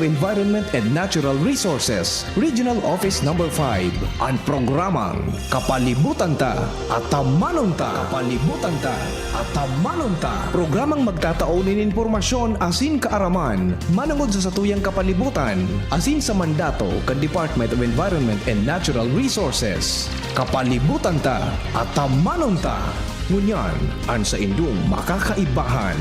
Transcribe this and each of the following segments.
of Environment and Natural Resources, Regional Office Number 5, ang programang Kapalibutan Ta at Tamanon Ta. Kapalibutan Ta at Tamanon Ta. Programang magtataunin informasyon asin kaaraman, manangod sa satuyang kapalibutan, asin sa mandato kan Department of Environment and Natural Resources. Kapalibutan Ta at Tamanon Ta. Ngunyan, ang sa indong makakaibahan.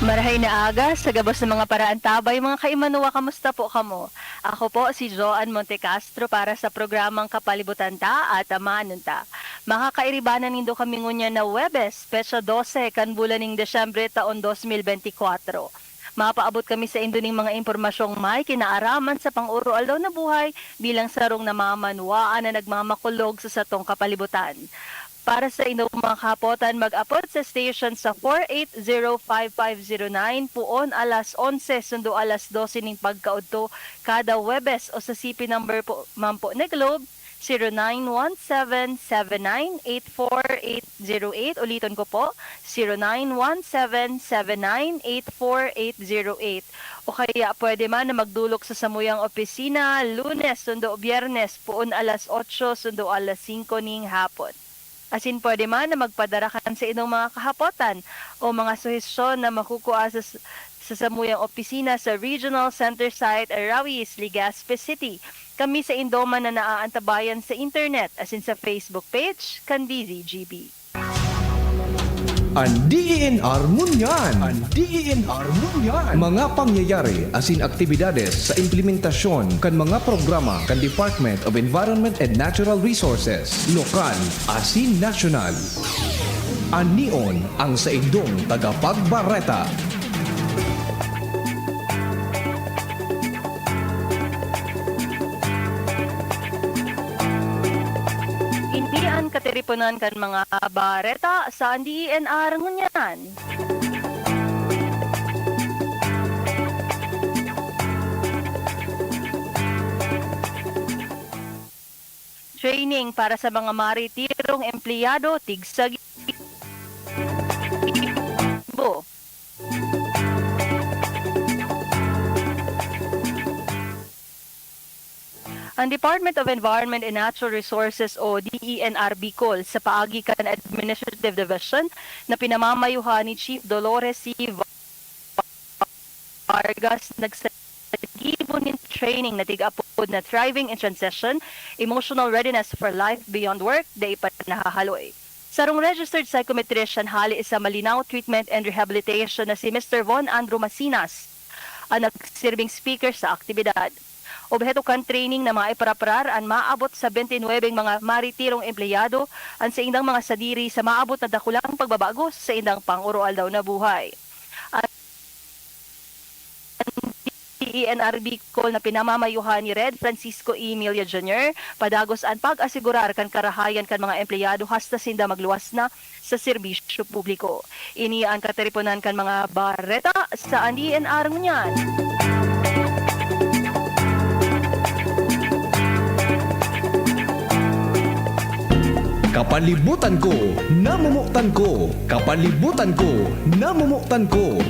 Marahay na aga sa gabos ng mga paraan tabay, mga kaimanuwa, kamusta po kamo? Ako po si Joan Montecastro para sa programang Kapalibutan Ta at Tamanon Ta. Makakairibanan nindo kami ngunya na Webes, Petsa 12, kan bulan ng Desyembre taon 2024. Mapaabot kami sa indo ning mga impormasyong may kinaaraman sa pang-urual daw na buhay bilang sarong namamanwaan na nagmamakulog sa satong kapalibutan. Para sa inyong mga kapotan, mag-apot sa station sa 4805509 puon alas 11 sundo alas 12 ning pagkaudto kada Webes o sa CP number po mampo na Globe 0917-7984-808. Ulitin ko po, 0917-7984-808. O kaya pwede man na magdulok sa samuyang opisina Lunes sundo Biyernes puon alas 8 sundo alas 5 ning hapon. Asin pwede man na magpadarakan sa inyong mga kahapotan o mga suhestyon na makukuha sa samuyang opisina sa Regional Center Site Arawiz, Legazpi City. Kami sa Indoma na naaantabayan sa internet asin sa Facebook page kan DZGB. Ang DENR Munyan. Ang DENR Munyan. Mga pangyayari asin aktibidades sa implementasyon kan mga programa kan Department of Environment and Natural Resources, lokal asin nasyonal. Anion ang sa indong tagapagbareta. Intian katiripunan kan mga bareta sa DENR ngunyan. Training para sa mga maritirong empleyado tigsag Ibo. Ang Department of Environment and Natural Resources o DENR Bicol sa paagi kan Administrative Division na pinamamayuhan ni Chief Dolores C. Vargas nagsagibo ng training na tig-apod na Thriving in Transition, Emotional Readiness for Life Beyond Work, day pa nahahaloy. Sarong registered psychometrician hali sa Malinaw Treatment and Rehabilitation na si Mr. Von Andrew Masinas ang nagsirbing speaker sa aktibidad. Objeto kan training na maiparaprar ang maabot sa 29 mga maritirong empleyado ang sa indang mga sadiri sa maabot na dakulang pagbabago sa indang pang-urual daw na buhay. Ang DENR Bicol na pinamamayuhan ni Red Francisco E. Emilia Jr. padagos ang pag-asigurar kan karahayan kan mga empleyado hasta sinda magluwas na sa serbisyo publiko. Ini ang katiripunan kan mga bareta sa DENR ngunyan. Kapalibutan ko, namumuktan ko. Kapalibutan ko, namumuktan ko.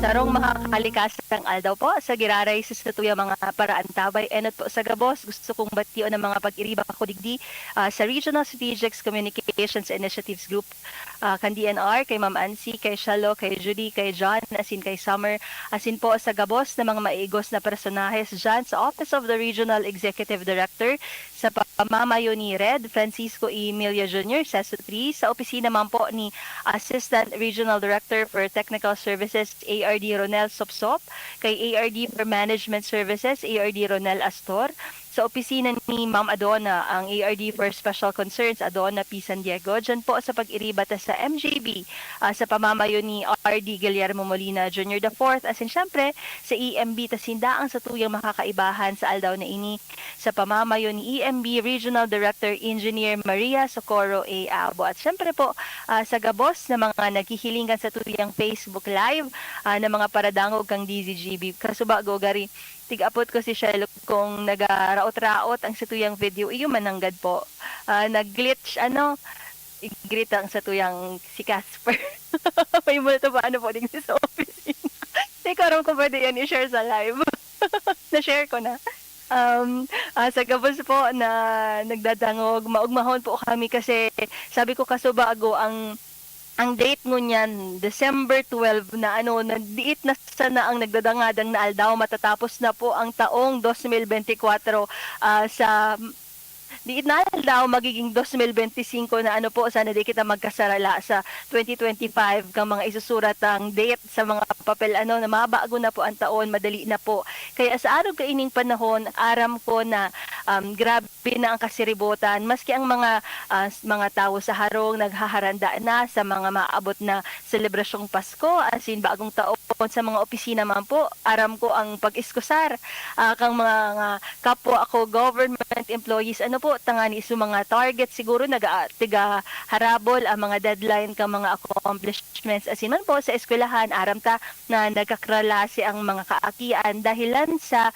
Sarong makakalikasang aldaw po sa giraray sa tuya mga paraan tabay. Enot po sa gabos, gusto kong batio ng mga pag-iriba ko digdi sa Regional Strategic Communications Initiatives Group kan DNR, kay Ma'am Ansi, kay Shalo, kay Judy, kay John, asin kay Summer, asin po sa gabos ng mga maigos na personahes dyan sa Office of the Regional Executive Director sa pamamayo ni Red Francisco E. Emilia Jr. Seso 3, sa opisina man po ni Assistant Regional Director for Technical Services ARD Ronel Sopsop, kay ARD for Management Services ARD Ronel Astor, sa opisina ni Ma'am Adona, ang ARD for Special Concerns, Adona P. San Diego, dyan po sa pag-iriba ta sa MJB, sa pamamayo ni RD Guillermo Molina Jr. IV, as in syempre sa EMB, tas hindaang sa tuyang makakaibahan sa aldaw na ini, sa pamamayo ni EMB Regional Director Engineer Maria Socorro A. Abo. At syempre po, sa gabos na mga naghihilingan sa tuyang Facebook Live, na mga paradangog kang DZGB. Kasubago gari, tig-apot ko si Shello kung nagaraot-raot ang satuyang video, iyo mananggad po. Nag-glitch, i-greet ang satuyang si Casper. May multo pa po din sa office. Teka, aram ko pwede yan i-share sa live. Na-share ko na. Sa gabos po na nagdadangog, maugmahon po kami kasi sabi ko kasubago ang date ngunyan, December 12 na na diit na sana ang nagdadangadang na aldaw, matatapos na po ang taong 2024 sa diit na daw magiging 2025 na po, sana di kita magkasarala sa 2025 kang mga isusurat ang date sa mga papel na mabago na po ang taon, madali na po. Kaya sa araw kaining panahon, aram ko na grabe na ang kasiributan, maski ang mga tao sa harong naghaharanda na sa mga maabot na selebrasyong Pasko, asin bagong taon sa mga opisina man po, aram ko ang pag-iskusar kang mga kapwa ako government employees, po, tangani sa mga target, siguro tiga harabol ang mga deadline kang mga accomplishments. Asin man po sa eskwelahan, aram ta na nagkakralasi ang mga kaakian dahilan sa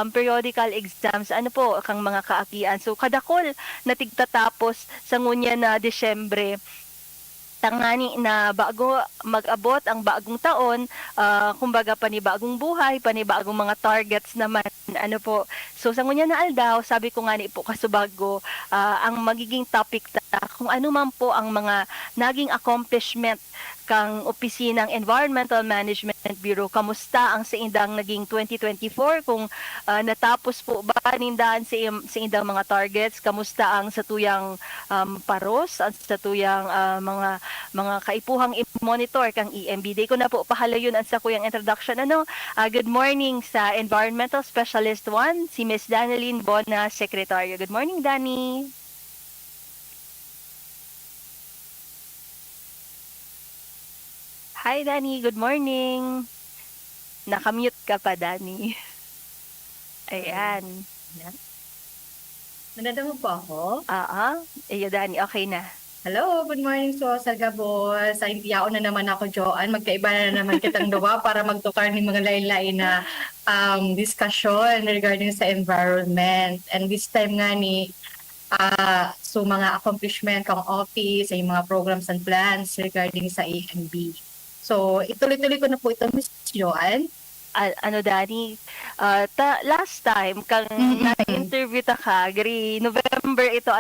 periodical exams, po, kang mga kaakian. So, kadakol na tigtatapos sa ngunya na Disyembre, tangani na bago mag-abot ang bagong taon, kumbaga panibagong buhay, panibagong mga targets naman, po. So sa ngunya na aldaw, sabi ko nga ni po kasubago, ang magiging topic kung ano man po ang mga naging accomplishment kang opisinang Environmental Management Bureau, kamusta ang sa indang naging 2024, kung natapos po ba nindahan sa indang mga targets, kamusta ang satuyang paros, ang satuyang mga kaipuhang i-monitor kang EMB. Day ko na po pahalayon ang sa kuyang introduction. Good morning sa Environmental Specialist 1, si Miss Daneline Bona, Secretary. Good morning, Dani. Hi, Dani. Good morning. Nakamute ka pa, Dani. Ayan. Nandito po ako. Iyo, Dani. Okay na. Hello, good morning so sa Gabos. Sa Indiao na naman ako, Joanne. Magkaiba na naman kitang duwa para magtukar ng mga laylay na discussion regarding sa environment. And this time nga so mga accomplishment kang office, ay mga programs and plans regarding sa AMB. So, ituloy-tuloy ko na po ito, Miss Joanne. Dani, last time kang na-interview ta ka, gari November ito,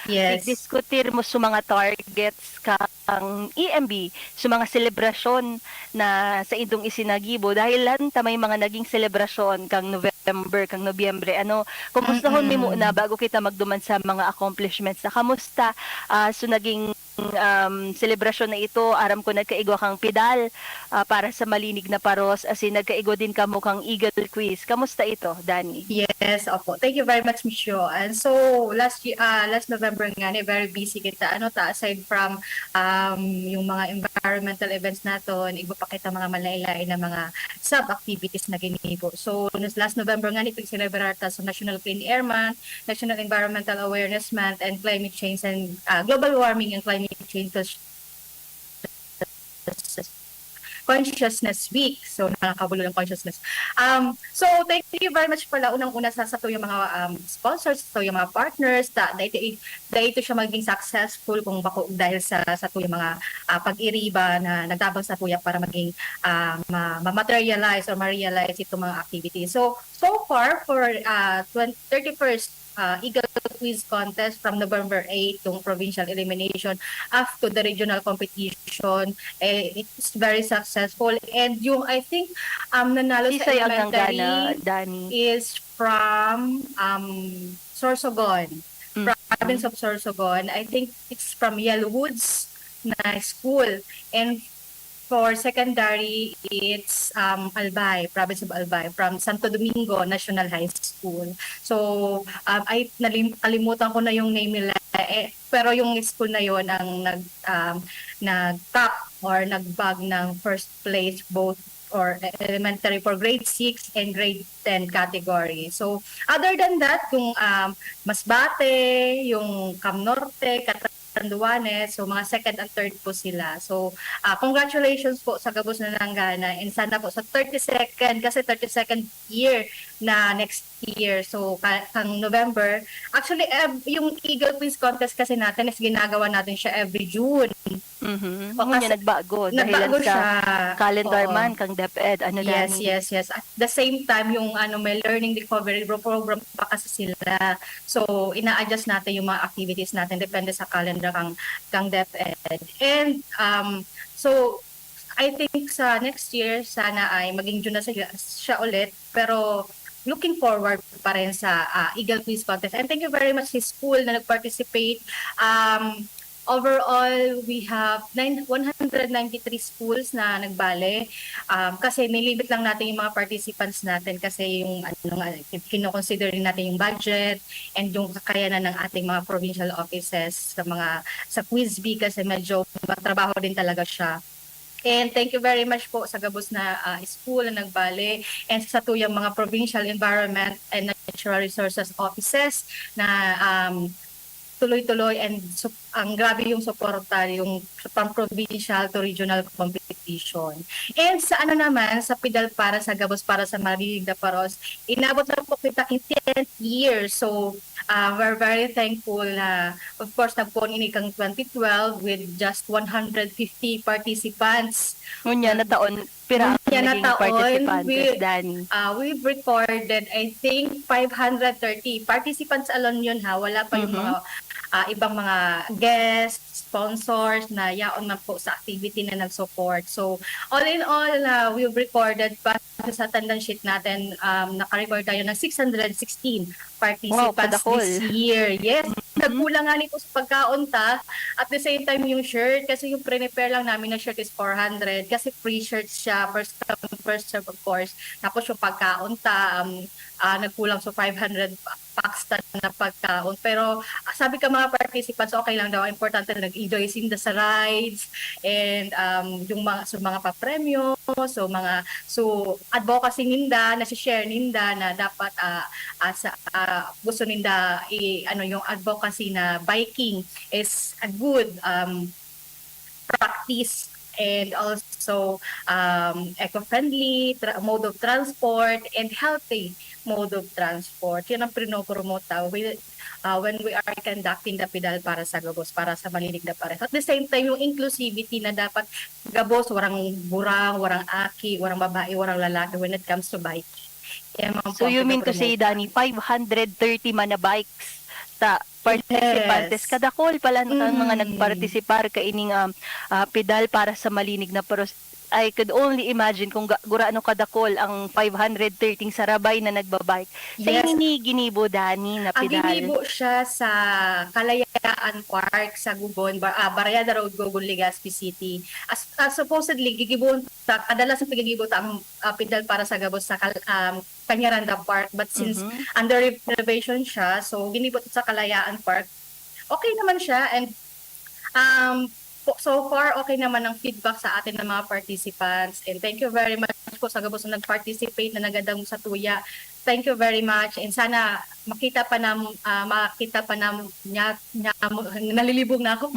Yes. diskutir mo sa mga targets kang EMB, sa mga selebrasyon na sa indong isinagibo, dahil lang may mga naging selebrasyon kang November, kang Nobyembre, kumustahon mo na bago kita magduman sa mga accomplishments, na kamusta so naging selebrasyon na ito, aram ko nagkaigwa kang pedal para sa malinig na paros, asin nagkaigwa din kamo kang Eagle Quiz. Kamusta ito, Dani? Yes, opo. Thank you very much, Miss Joanne. So, last November nga, very busy kita. Aside from yung mga environmental events naton, iba pa kita mga malaylay na mga sub-activities na ginigo. So, last November nga, pag-celebrar ta sa National Clean Air Month, National Environmental Awareness Month, and Climate Change and Global Warming and Climate Change Consciousness Week. So, nakakabulo ng consciousness. So, thank you very much pala unang-una sa yung mga sponsors, sa yung mga partners, dahil ito siya maging successful kung bako dahil sa yung mga pag-iriba na nagtabang sa tuya para maging ma-materialize or ma-realize itong mga activities. So far, for 31st Eagle Quiz Contest from November 8 yung provincial elimination up to the regional competition, it's very successful. And yung I think nanalo sa elementary Dani, is from Sorsogon, province of Sorsogon. I think it's from Yellowwoods na school. And For secondary, it's Albay, province of Albay, from Santo Domingo National High School. So, ay kalimutan ko na yung name nila, pero yung school na yon ang nag-top or nag-bag ng first place both or elementary for grade 6 and grade 10 category. So, other than that, kung Masbate, yung Cam Norte, Catanduanes, so mga second and third po sila. So, congratulations po sa Gabos na Langgana and sana po sa 32nd, kasi 32nd year na next year. So, kang November. Actually, yung Eagle Quiz Contest kasi natin is ginagawa natin siya every June. Mhm. O, Ngunyan kasi nagbago Nagbago dahilan siya. sa calendar Oo. man kang DepEd ano Yes, Dani? yes, yes. At the same time, yung may learning recovery program pa kasi sila. So, ina-adjust natin yung mga activities natin depende sa calendar kang DepEd. And so I think sa next year sana ay maging June na siya ulit, pero looking forward pa rin sa Eagle Quiz Contest. And thank you very much sa school na nag-participate. Overall, we have 193 schools na nagbale. Kasi nilimit lang natin yung mga participants natin kasi yung kino-consider natin yung budget and yung kakayanan ng ating mga provincial offices sa Quiz B kasi medyo matrabaho din talaga siya. And thank you very much po sa Gabos na school na nagbale and sa tuyang mga provincial environment and natural resources offices na tuloy-tuloy and ang grabe yung suporta yung from provincial to regional competition. And sa sa PIDAL para sa Gabos para sa Marilig na Paros, inabot na po kita in 10th year. So we're very thankful na of course nagpuan ini kang 2012 with just 150 participants. Ngunyan na taon pira ang Ngunyan na naging taon, participantes Dani. We've recorded, I think, 530 participants alone yun ha. Wala pa yung mga ibang mga guests, sponsors na yaon man po sa activity na nag-support. So, all in all, we've recorded pa sa attendance sheet natin, naka-record tayo ng 616 participants this year. Yes, nagkulang nga nito sa pagkaunta. At the same time, yung shirt, kasi yung prepare lang namin na shirt is 400 kasi free shirt siya, first come, first serve of course. Tapos yung pagkaunta, nagkulang sa 500 packs na pagkaon. Pero sabi ka mga participants, okay lang daw. Importante na nag-enjoy sa rides and yung mga papremyo. So advocacy ninda, na-share ninda na dapat gusto ninda yung advocacy na biking is a good practice and also eco-friendly mode of transport and healthy mode of transport. Yun ang pinopromote when we are conducting the PIDAL para sa Gabos, para sa Marilig na Paros. At the same time, yung inclusivity na dapat Gabos, warang burang, warang aki, warang babae, warang lalaki when it comes to biking. So you mean to say, Dani, 530 man na bikes sa participantes. Yes. Kadakol pala ang mga nagpartisipar kaining PIDAL para sa Malinig na Paros. I could only imagine kung guraano kadakol ang 513 sarabay na nagbabike. Sa ini ginibo Dani na PIDAL. Ang ginibo siya sa Kalayaan Park sa Gugon, Barayada Road, Gugon, Legazpi City. Supposedly gigibon kadalas ang pagigibot ang PIDAL para sa Gabos sa Peñaranda Park, but since under renovation siya, so ginibot sa Kalayaan Park. Okay naman siya and so far, okay naman ang feedback sa atin ng mga participants. And thank you very much po sa Gabos na nag-participate na nagadang sa tuya. Thank you very much. And sana makita pa na niya nalilibog na ako.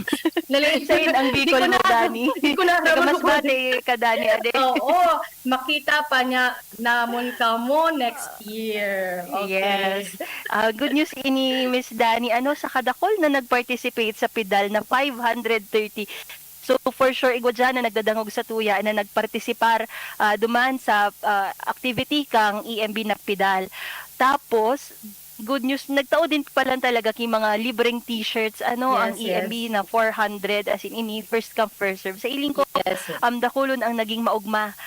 Sayin ang Bicol mo, Dani. Hindi ko na mas bate ka, Dani, ade. Oo, makita pa niya namon ka mo next year. Okay. Yes. Good news ini Miss Dani. Sa kadakol na nag-participate sa PIDAL na 530. So for sure, igwa dyan na nagdadangog sa tuya na nagpartisipar duman sa activity kang EMB na PIDAL. Tapos, good news, nagtao din pala talaga kay mga libreng t-shirts, ang EMB na 400 as in ini first come first serve. Sa iling ko, dakulon ang naging maugma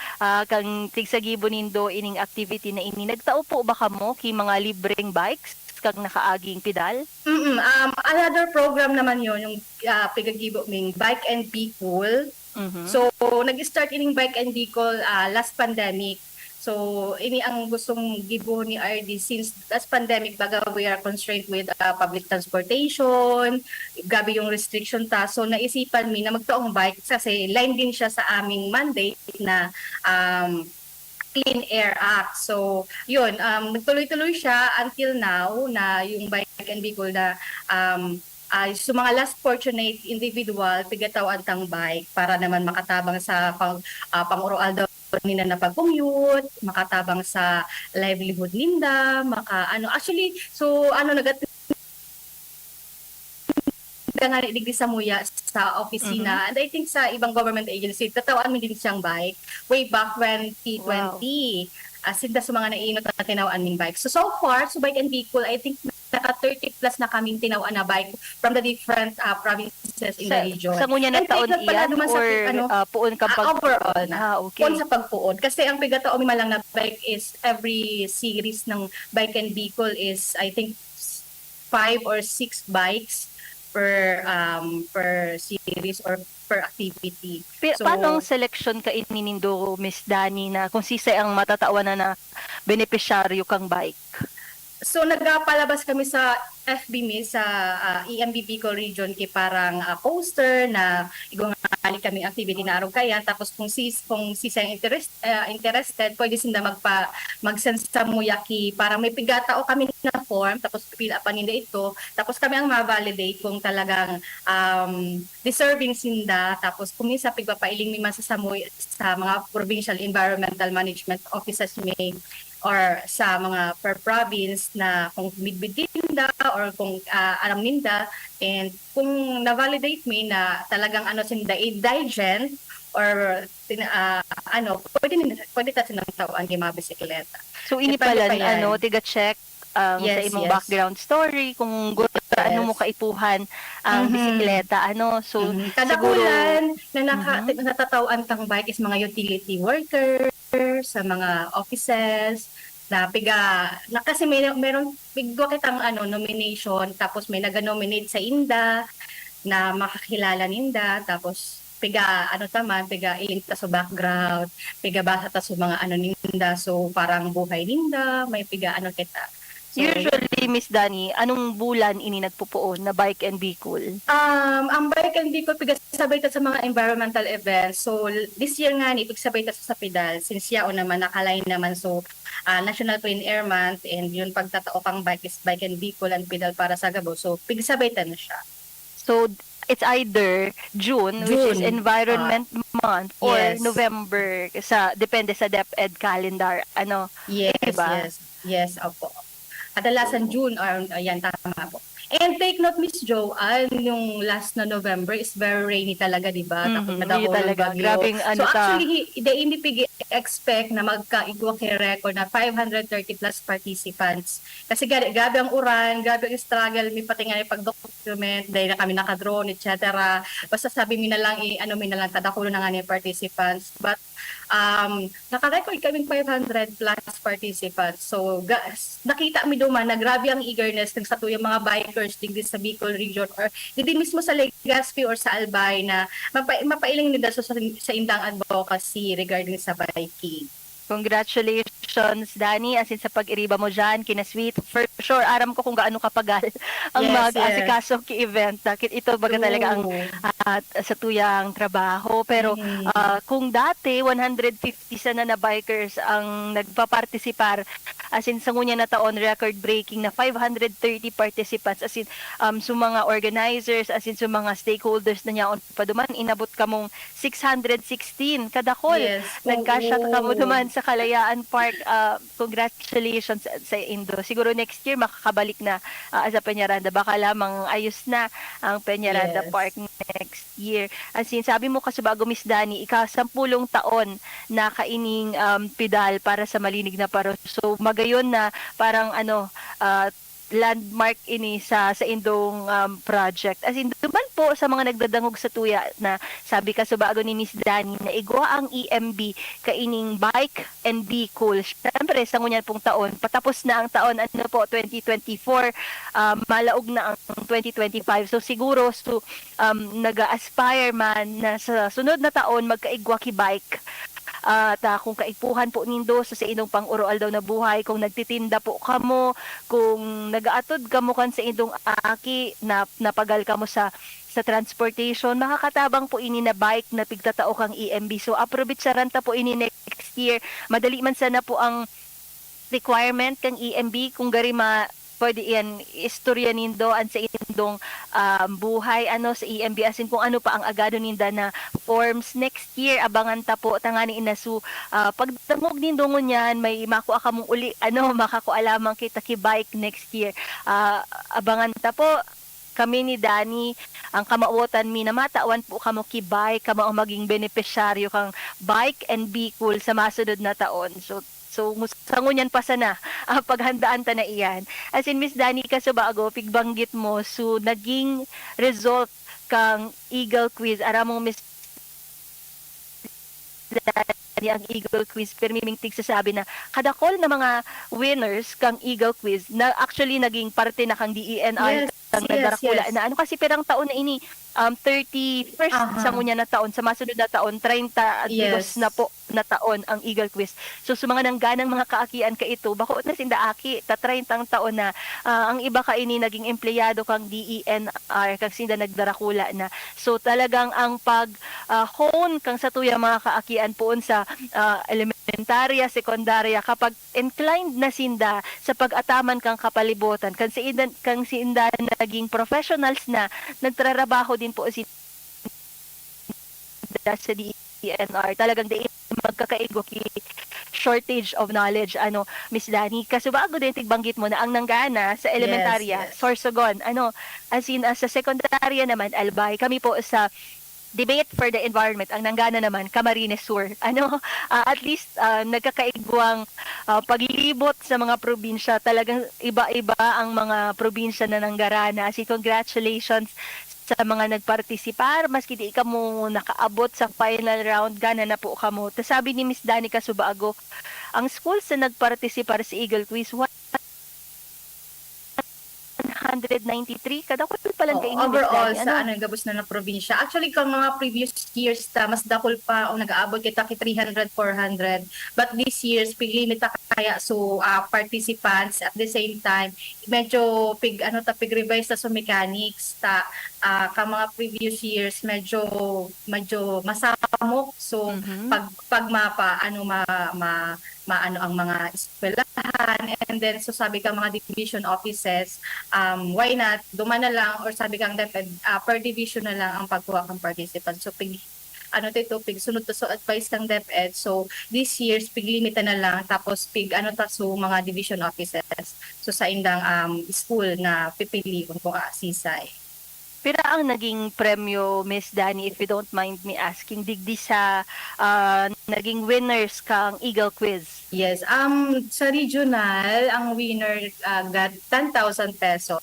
kang tigsagibo nindo ining activity na ini. Nagtao po ba kamo kay mga libreng bikes kag nakaaging PIDAL? Another program naman yon yung pigagibo ming Bike and Be Cool. Mhm. So, nag-start ining Bike and Bicol last pandemic. So, ini ang gustong gibo ni RD since last pandemic baga we are constrained with public transportation, gabi yung restriction ta. So, naisipan mi na magtaong bike kasi line din siya sa aming mandate na Clean Air Act. So, yun, nagtuloy-tuloy siya until now na yung Bike and Bicol na so mga less fortunate individual, pigatawan tang bike para naman makatabang sa pang-oral daw nila na pag-commute, makatabang sa livelihood ninda, actually, so nagat nga digdi sa muya sa opisina and I think sa ibang government agency tatawan mo din siyang bike way back 2020 sinda sa mga nainot na tinawaan ning bike so far so Bike and Bicol I think naka 30 plus na kaming tinawaan na bike from the different provinces in the region Sa ngunya na and taon take note pala iyan naman sa or puon ka pag overall na okay. Puon sa pagpuon kasi ang pigataon mi malang na bike is every series ng Bike and Bicol is I think 5 or 6 bikes per series or per activity. So, paano ang selection ka ininindo, Miss Dani, na kung sisay ang matatawanan na benepisyaryo kang bike? So nagpalabas kami sa FB mi sa EMB Bicol Region kay parang poster na igungali kami activity na araw kaya tapos kung sisay interested pwede sinda mag-send sa muyaki para may pigata o kami na form tapos pila pa nila ito tapos kami ang ma-validate kung talagang deserving sinda tapos kung minsan pigpapailing mi man sa mga provincial environmental management offices may or sa mga per province na kung midbid ninda or kung alam ninda and kung na-validate me na talagang sinda indigent or pwede ta sinang tawaan kay mga bisikleta. So ini pala tiga-check sa imong background story kung ano mo kaipuhan ang bisikleta so kada siguro bulan na natatawaan tang bike is mga utility worker sa mga offices na kasi meron bigwa kitang nomination tapos may naga-nominate sa INDA na makakilala ninda tapos piga ilinta sa background piga basa ta sa mga ninda so parang buhay ninda may piga kita. So, usually, Miss Dani, anong bulan ini nagpupuon na Bike and Bicol? Ang Bike and Bicol pigasabay ta sa mga environmental events. So this year nga ni pigasabay ta sa Sapidal since yao naman nakalain naman so National Clean Air Month and yun pagtatao pang bike is Bike and Bicol and Pidal para sa Gabo. So pigasabay ta na siya. So it's either June, which is Environment Month or yes. November depende sa DepEd calendar. Yes, diba? yes, opo. Kadalasan June or ayan tama po. And take note Miss Joanne, yung last na November is very rainy talaga, di ba? Tapos nadahon ng bagyo. Grabing so actually, hindi expect na magkaigwa kay record na 530 plus participants. Kasi grabe ang uran, grabe ang struggle, may pati nga pag-document, dahil na kami naka-drone, etc. Basta sabi mi na lang, tadakulo na nga ni participants. But naka-record kaming 500 plus participants. So, nakita mi duman na grabe ang eagerness ng sa tuyang mga bikers digdi sa Bicol region or digdi mismo sa Legazpi or sa Albay na mapailing nila sa indang advocacy regarding sa biking. Congratulations, Dani, as in sa pag-iriba mo dyan, kina Sweet. For sure, aram ko kung gaano kapagal ang mag-asikaso ki-event. Ito baga talaga ang sa tuyang trabaho. Pero kung dati, 150 sana na bikers ang nagpa-participar, as in sa ngunya na taon, record-breaking na 530 participants, as in sa mga organizers, as in sa mga stakeholders na niyaon paduman, inabot ka mong 616 kadakol. Yes. Nagkasya ka mo duman sa Kalayaan Park. Congratulations sa Indo. Siguro next year makakabalik na sa Peñaranda. Baka lamang ayos na ang Peñaranda Park next year. As in, sabi mo kasi bago Miss Dani, ika-10 taon na kaining pedal para sa malinig na paro. So magayon na parang landmark ini sa indong project. As in, duman po sa mga nagdadangog sa tuya na sabi ka sa bago ni Miss Dani na igwa ang EMB kaining bike and be cool. Siyempre, sa ngunyan pong taon, patapos na ang taon, ano po, 2024, malaog na ang 2025. So siguro, nag-aspire man na sa sunod na taon magkaigwa ki bike. At kung kaipuhan po nindo sa inong pang-uroal daw na buhay, kung nagtitinda po kamo, kung nagaatod kamo kan sa indong aki, na napagal kamo sa transportation, makakatabang po ini na bike na pigtatao kang EMB. So approbit sa ranta po ini next year. Madali man sana po ang requirement kang EMB kung gari pwede yan istorya nindo an sa indong buhay sa EMB, asin kung ano pa ang agado ninda na forms next year. Abangan ta po tangani inasu pagdangog nindo ngunyan may makuha ka mong uli makakualamang kita ki bike next year. Abangan ta po kami ni Dani ang kamauotan mi na matawan po kamo ki bike, kamo ang maging benepisyaryo kang bike and be cool sa masunod na taon. So sa ngunyan pa sana paghandaan ta na iyan. As in, Miss Dani, bago pigbanggit mo, so naging result kang Eagle Quiz. Aramong Miss Dani ang Eagle Quiz, pero miming tigsasabi na kadakol na mga winners kang Eagle Quiz na actually naging parte na kang DENR. Nagdarakula na kasi perang taon na ini 31st sa ngunya na taon, sa masunod na taon 30 na po na taon ang Eagle Quiz. So sa mga nangganang mga kaakian ka ito, bako na sinda aki ta 30 taon na ang iba ka ini naging empleyado kang DENR kang sinda nagdarakula na. So talagang ang hone kang sa tuya mga kaakian poon sa elementarya, sekundarya, kapag inclined na sinda sa pag-ataman kang kapalibutan, kang sinda naging professionals na nagtrabaho din po sinda sa DENR. Talagang magkakaigo ki shortage of knowledge Miss Dani, kasi bago din tigbanggit mo na ang nanggana sa elementarya Sorsogon, as in sa sekundarya naman Albay, kami po sa Debate for the Environment, ang nanggana naman Camarines Sur. At least nagkakaigwang paglibot sa mga probinsya. Talagang iba-iba ang mga probinsya na nanggarana. Congratulations sa mga nagpartisipar, maski di ka mo nakaabot sa final round, gana na po ka mo. Tas sabi ni Miss Dani Casubago, ang schools na nagpartisipar sa Eagle Quiz, 193 kadakol palang kainin overall sa gabos na probinsya. Actually kung mga previous years mas dakol pa o nag-aabot kita ki 300 400, but this year's piglimit kaya so participants at the same time medyo pig-revise sa mechanics ka mga previous years medyo masamok. So pag mapa maano ang mga eskwelahan, and then so sabi ka mga division offices, why not dumana lang, or sabi kang dapat per division na lang ang pagkuha ng participants. So sunod to so advice kang DepEd. So this year's piglimita na lang, tapos so mga division offices so sa indang school na pipili kung sisay. Pero ang naging premyo, Miss Dani, if you don't mind me asking, digdi sa naging winners kang Eagle Quiz? Yes, sa regional, ang winner got 10,000 pesos.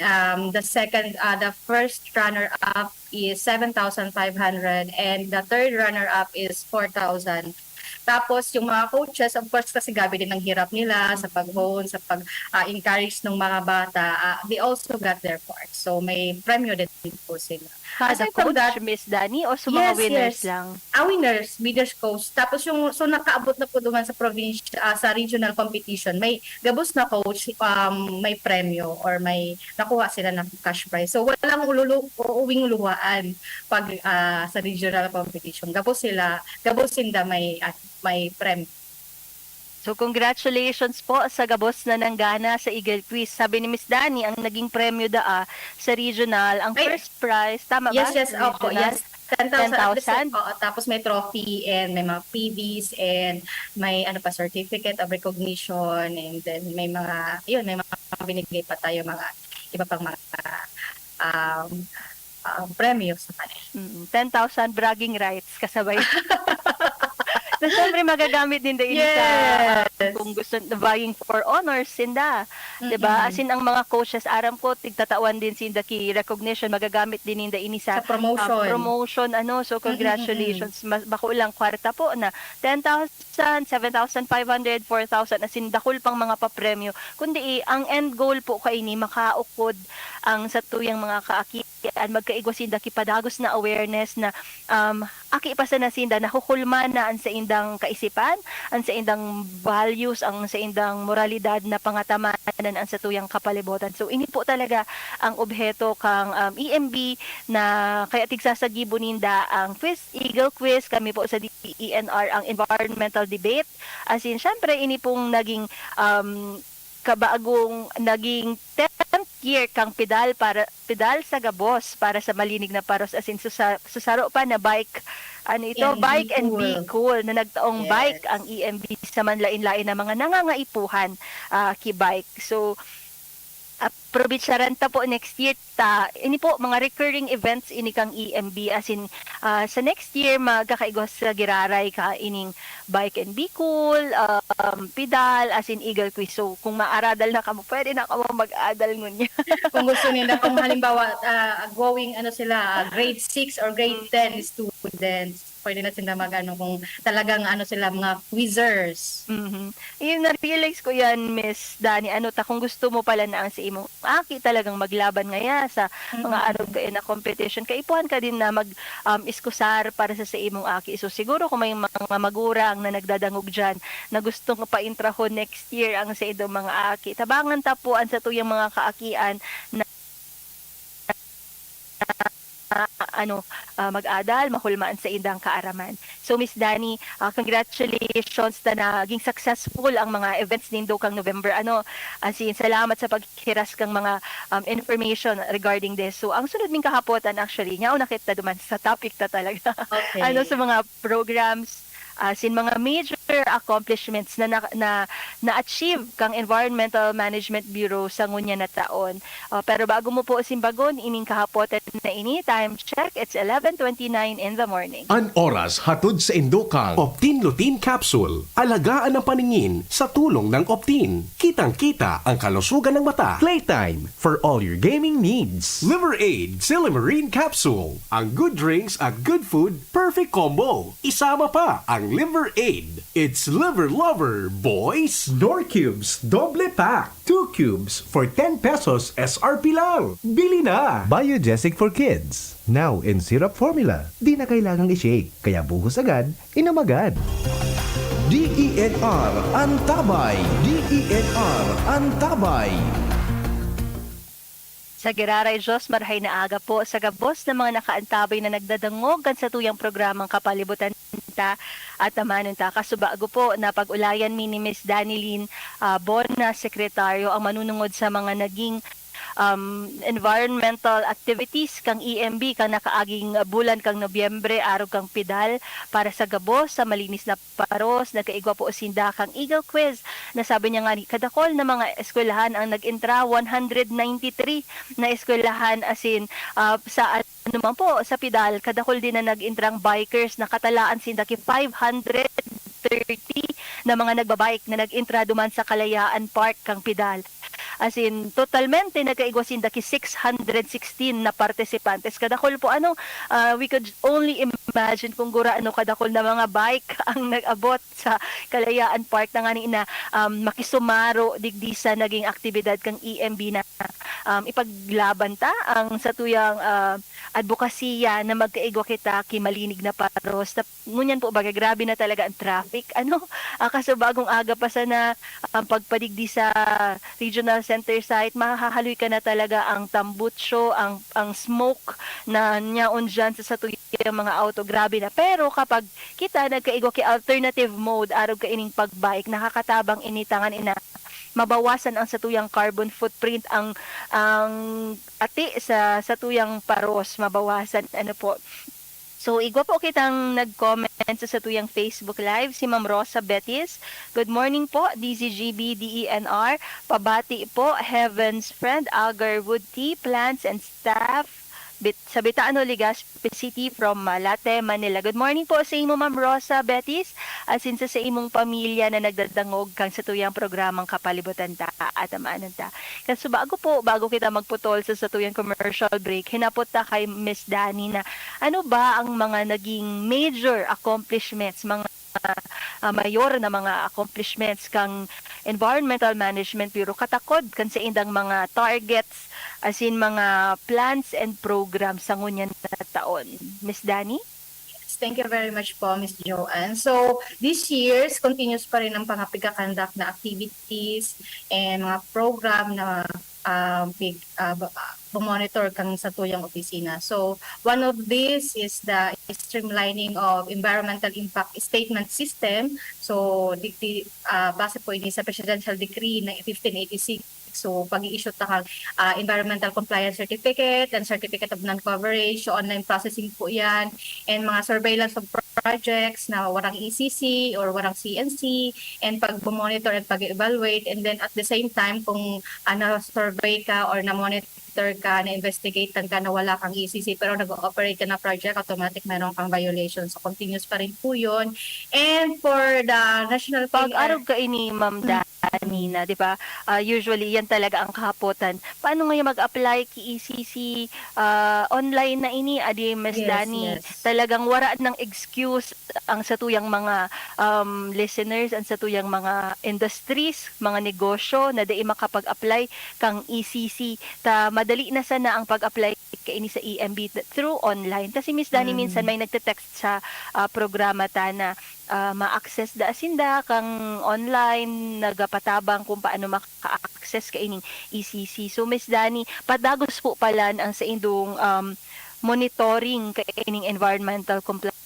The first runner-up is 7,500 and the third runner-up is 4,000. Tapos yung mga coaches, of course, kasi gabi din ang hirap nila sa pag-hone, sa pag-encourage ng mga bata. They also got their part. So may premyo din po sila. Kada coach, Miss Dani, o sa mga winners lang? Winners coach. Tapos so nakaabot na po duman sa provincial, sa regional competition, may gabos na coach, may premyo or may nakuha sila ng cash prize. So walang uuwing luhaan pag sa regional competition. Gabos sila may premyo. So congratulations po sa gabos na nanggana sa Eagle Quiz. Sabi ni Miss Dani, ang naging premyo sa regional, ang first prize, tama ba? Yes, opo, yes. 10,000. Tapos may trophy and may mga PDs and may certificate of recognition, and then may mga binigay pa tayo mga iba pang mga premyo sa kanila. 10,000 bragging rights kasabay. Na syempre magagamit din din Yes. sa kung gusto buying for honors sinda. 'Di ba? As in ang mga coaches aram ko tigtatawan din sinda ki recognition magagamit din ninda ini Sa sa promotion. promotion ano. So congratulations. Bako lang kwarta po na 10,000, 7,500, 4,000 as in dakol pang mga papremyo. Kundi ang end goal po kay ni makaukod ang sa tuyang mga kaakian magkaigwa sinda ki padagos na awareness na aki pa sa nasinda nahukulma na ang sa indang kaisipan, ang sa indang values, ang sa indang moralidad na pangatamanan ang sa tuyang kapalibutan. So ini po talaga ang obheto kang EMB na kaya tigsasagibo ninda ang quiz, Eagle Quiz, kami po sa DENR ang environmental debate. As in, syempre ini pong naging kabagong naging 10th year kang pedal sa gabos para sa malinig na paros as in susaro pa na bike And bike be and cool. be cool na nagtaong Yes. bike ang EMB sa manlain-lain na mga nangangaipuhan ki bike. So probitsaran ta po next year ini po mga recurring events ini kang EMB as in sa next year magkakaigos sa giraray ka ining bike and be cool pedal as in Eagle Quiz. So kung maaradal na kamo pwede na kamo mag-adal ngunya. Kung gusto nila, kung halimbawa going grade 6 or grade 10 students, pwede na sila kung talagang sila mga quizzers. Yung na-realize ko yan, Miss Dani, kung gusto mo pala na ang sa imong aki talagang maglaban ngaya sa mga araw kayo na competition, kaipuhan ka din na iskusar para sa imong aki. So siguro kung may mga magurang na nagdadangog dyan na gustong pa-intraho next year ang sa idong mga aki, tabangan tapuan sa tuyang mga kaakian na mag-adal, mahulmaan sa indang kaaraman. So Miss Dani, congratulations na naging successful ang mga events nindo kang November. As in, salamat sa paghiras kang mga information regarding this. So ang sunod ming kahapotan actually, nyaw nakita duman sa topic ta talaga. Okay. Sa mga programs, sin mga major accomplishments na achieve kang Environmental Management Bureau sa ngunya na taon. Pero bago mo po simbagon ining kahapotan na ini, time check, it's 11:29 in the morning. An oras hatod sa Indokang Optin Lutein Capsule. Alagaan ang paningin sa tulong ng Optin. Kitang-kita ang kalusugan ng mata. Playtime for all your gaming needs. Liver Aid Silimarine Capsule. Ang good drinks at good food, perfect combo. Isama pa ang Liver Aid. It's liver lover, boys! Norcubes Doble Pack 2 cubes for 10 pesos SRP lang. Bili na! Biogesic for Kids. Now in syrup formula. Di na kailangang i-shake, kaya buhos agad, inom agad. DENR Antabay. DENR Antabay. Sa Giraray Diyos, marhay na aga po sa gabos ng mga nakaantabay na nagdadangog kan sa tuyang programang Kapalibutan ta at amanon ta. Kasubago po na pag-ulayan ni Miss Danilyn Bona, sekretaryo, ang manunungod sa mga naging environmental activities kang EMB kang nakaaging bulan kang Nobyembre araw kang pedal para sa gabos sa malinis na paros. Nagkaigwa po sinda kang Eagle Quiz na sabi niya nga kadakol na mga eskwelahan ang nag-intra 193 na eskwelahan as in sa naman po sa pedal kadakol din na nag-intrang bikers na katalaan sinda ki 530 na mga nagbabike na nag-intra duman sa Kalayaan Park kang pedal. As in, totalmente nagkaigwa sinda ki 616 na participantes. Kadakol po we could only imagine kung gura kadakol na mga bike ang nag-abot sa Kalayaan Park na nga na makisumaro digdi sa naging aktibidad kang EMB na ipaglaban ta ang sa tuyang advokasya na magkaigwa kita ki malinig na paros. Ngunyan po baga grabe na talaga ang traffic. Kaso bagong aga pa sana ang pagpadigdi sa regional center site, mahahaloy ka na talaga ang tambutso, ang smoke na nyaon dyan sa tuyang mga auto. Grabe na. Pero kapag kita nagkaigwa ki alternative mode, araw ka ining pagbike, nakakatabang initangan mabawasan ang satuyang carbon footprint ang ati sa tuyang paros, mabawasan po. So, igwa po kitang nag-comment sa tuyang Facebook Live, si Ma'am Rosa Betis. Good morning po, DZGB, DENR. Pabati po, Heaven's Friend, Agar Wood Tea, Plants and Staff, sa Bitaano, Legazpi City from Malate, Manila. Good morning po sa imo Ma'am Rosa Betis at sinsa sa imong pamilya na nagdadangog kang sa tuyang programang Kapalibutan ta at amaanan ta. Kaso bago kita magputol sa tuyang commercial break, hinapot ta kay Miss Dani na ano ba ang mga naging major accomplishments, mga mayor na mga accomplishments kang Environmental Management Bureau katakod kan sa indang mga targets as in mga plans and programs sa ngunyan na taon. Miss Dani? Thank you very much po, Ms. Joanne. So, this year's continuous pa rin ang pagkakandak na activities and mga program na monitor kang sa tuyang opisina. So, one of these is the streamlining of environmental impact statement system. So, base po ini sa Presidential Decree na 1586. So, pag-i-issue ta kang environmental compliance certificate and certificate of non-coverage. So, online processing po yan. And mga surveillance of projects na warang ECC or warang CNC and pag-monitor and pag-evaluate. And then at the same time, kung survey ka or na-monitor ka, na-investigatean ka na wala kang ECC pero nag-ooperate ka na project, automatic meron kang violation. So, continuous pa rin po yun. And for the national Pag-arog ka ini, Ma'am Dani, na, di ba? Usually, yan talaga ang kahapotan. Paano ngayon mag-apply ki ECC online na ini, adi, Miss Dani? Yes. Talagang wala ng excuse ang satuyang mga listeners, ang satuyang mga industries, mga negosyo na dai makapag-apply kang ECC. Madali na sana ang pag-apply kaini sa EMB through online. Kasi Miss Dani, minsan may nagte-text sa programa ta na ma-access da asinda kang online nagapatabang kung paano maka-access kaining ECC. So Miss Dani, padagos po pala ang sa indong monitoring kaining environmental compliance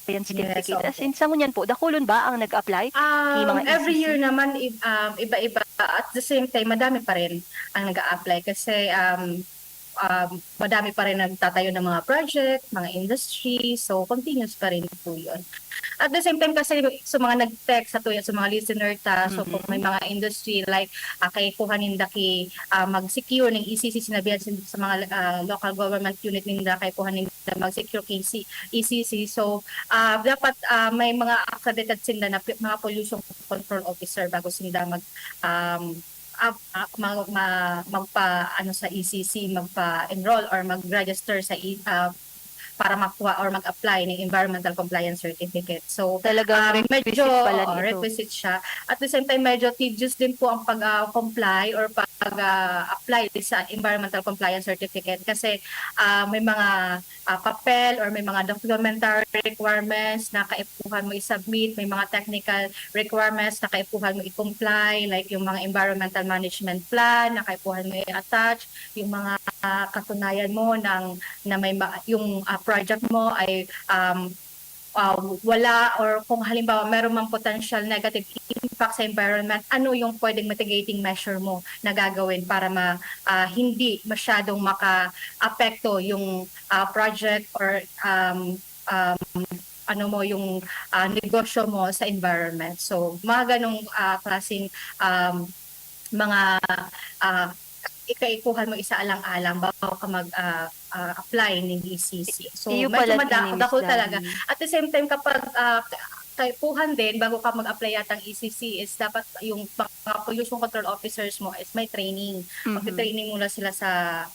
certificate. As in, sa ngunyan po, dakulon ba ang nag-apply? Mga Every ECC? year naman, iba-iba. At the same time, madami pa rin ang nag-a-apply kasi madami pa rin nagtatayo ng mga project, mga industry. So, continuous pa rin po yun. At the same time kasi sa mga nag-text sa mga listener ta, so kung may mga industry like kay kuhanin da ki mag-secure ng ECC, sinabihan sa mga local government unit ninda kay kuhanin da mag-secure kay ECC. So dapat may mga accredited sila na mga pollution control officer bago sila magpa sa ECC, magpa-enroll or mag-register sa para makuha or mag-apply ng environmental compliance certificate. So, Talagang requisite medyo pala nito. requisite siya. At the same time, medyo tedious din po ang pag-comply or pag-apply sa environmental compliance certificate kasi may mga papel or may mga documentary requirements na kaipuhan mo i-submit, may mga technical requirements na kaipuhan mo i-comply, like yung mga environmental management plan na kaipuhan mo i-attach, yung mga katunayan mo na may yung project mo ay wala or kung halimbawa meron mang potential negative impact sa environment, ano yung pwedeng mitigating measure mo na gagawin para hindi masyadong maka-apekto yung project or yung negosyo mo sa environment. So, mga ganong klaseng mga ikaikuhan mo isa alang-alang bago ka mag-apply ng ECC. So, Iyo medyo pala din, dako Miss talaga. Dani. At the same time, kapag kaipuhan din, bago ka mag-apply yatang ECC, is dapat yung mga pollution control officers mo is may training. Mag-training muna sila sa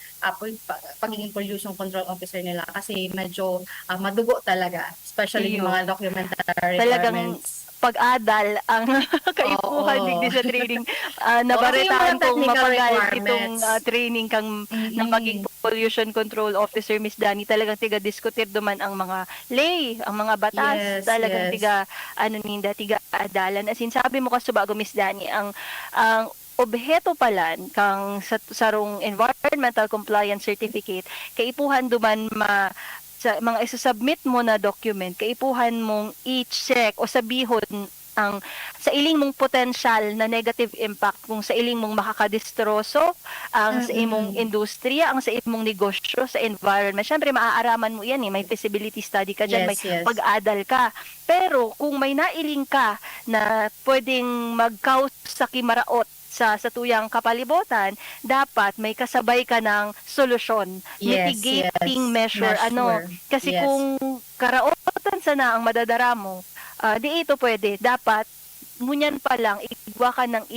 pagiging pollution control officer nila kasi medyo madugo talaga. Especially yung mga documentary Talagang requirements. pag-adal ang kaipuhan Oo. digdi sa training. Kasi Nabaritaan yung mga kong technical mapagal requirements. itong training kang ng pagiging pollution control officer, Miss Dani. Talagang tiga-diskutir duman ang mga lay, ang mga batas. Yes, Talagang yes. tiga-adalan. As in, sabi mo kasubago, Miss Dani, ang obheto palan kang sarong environmental compliance certificate, kaipuhan duman sa mga isasubmit mo na document, kaipuhan mong i-check o sabihon ang sa iling mong potential na negative impact kung sa iling mong makakadistroso ang sa imong industriya, ang sa imong negosyo, sa environment. Syempre, maaaraman mo yan may feasibility study ka dyan, may Yes. pag-adal ka. Pero kung may nailing ka na pwedeng mag-cause sa kimaraot sa tuyang kapalibutan, dapat may kasabay ka ng solusyon, mitigating measure. Kasi Yes. kung karaotan sana ang madadara mo, di ito pwede. Dapat ngunyan pa lang igwa ka ng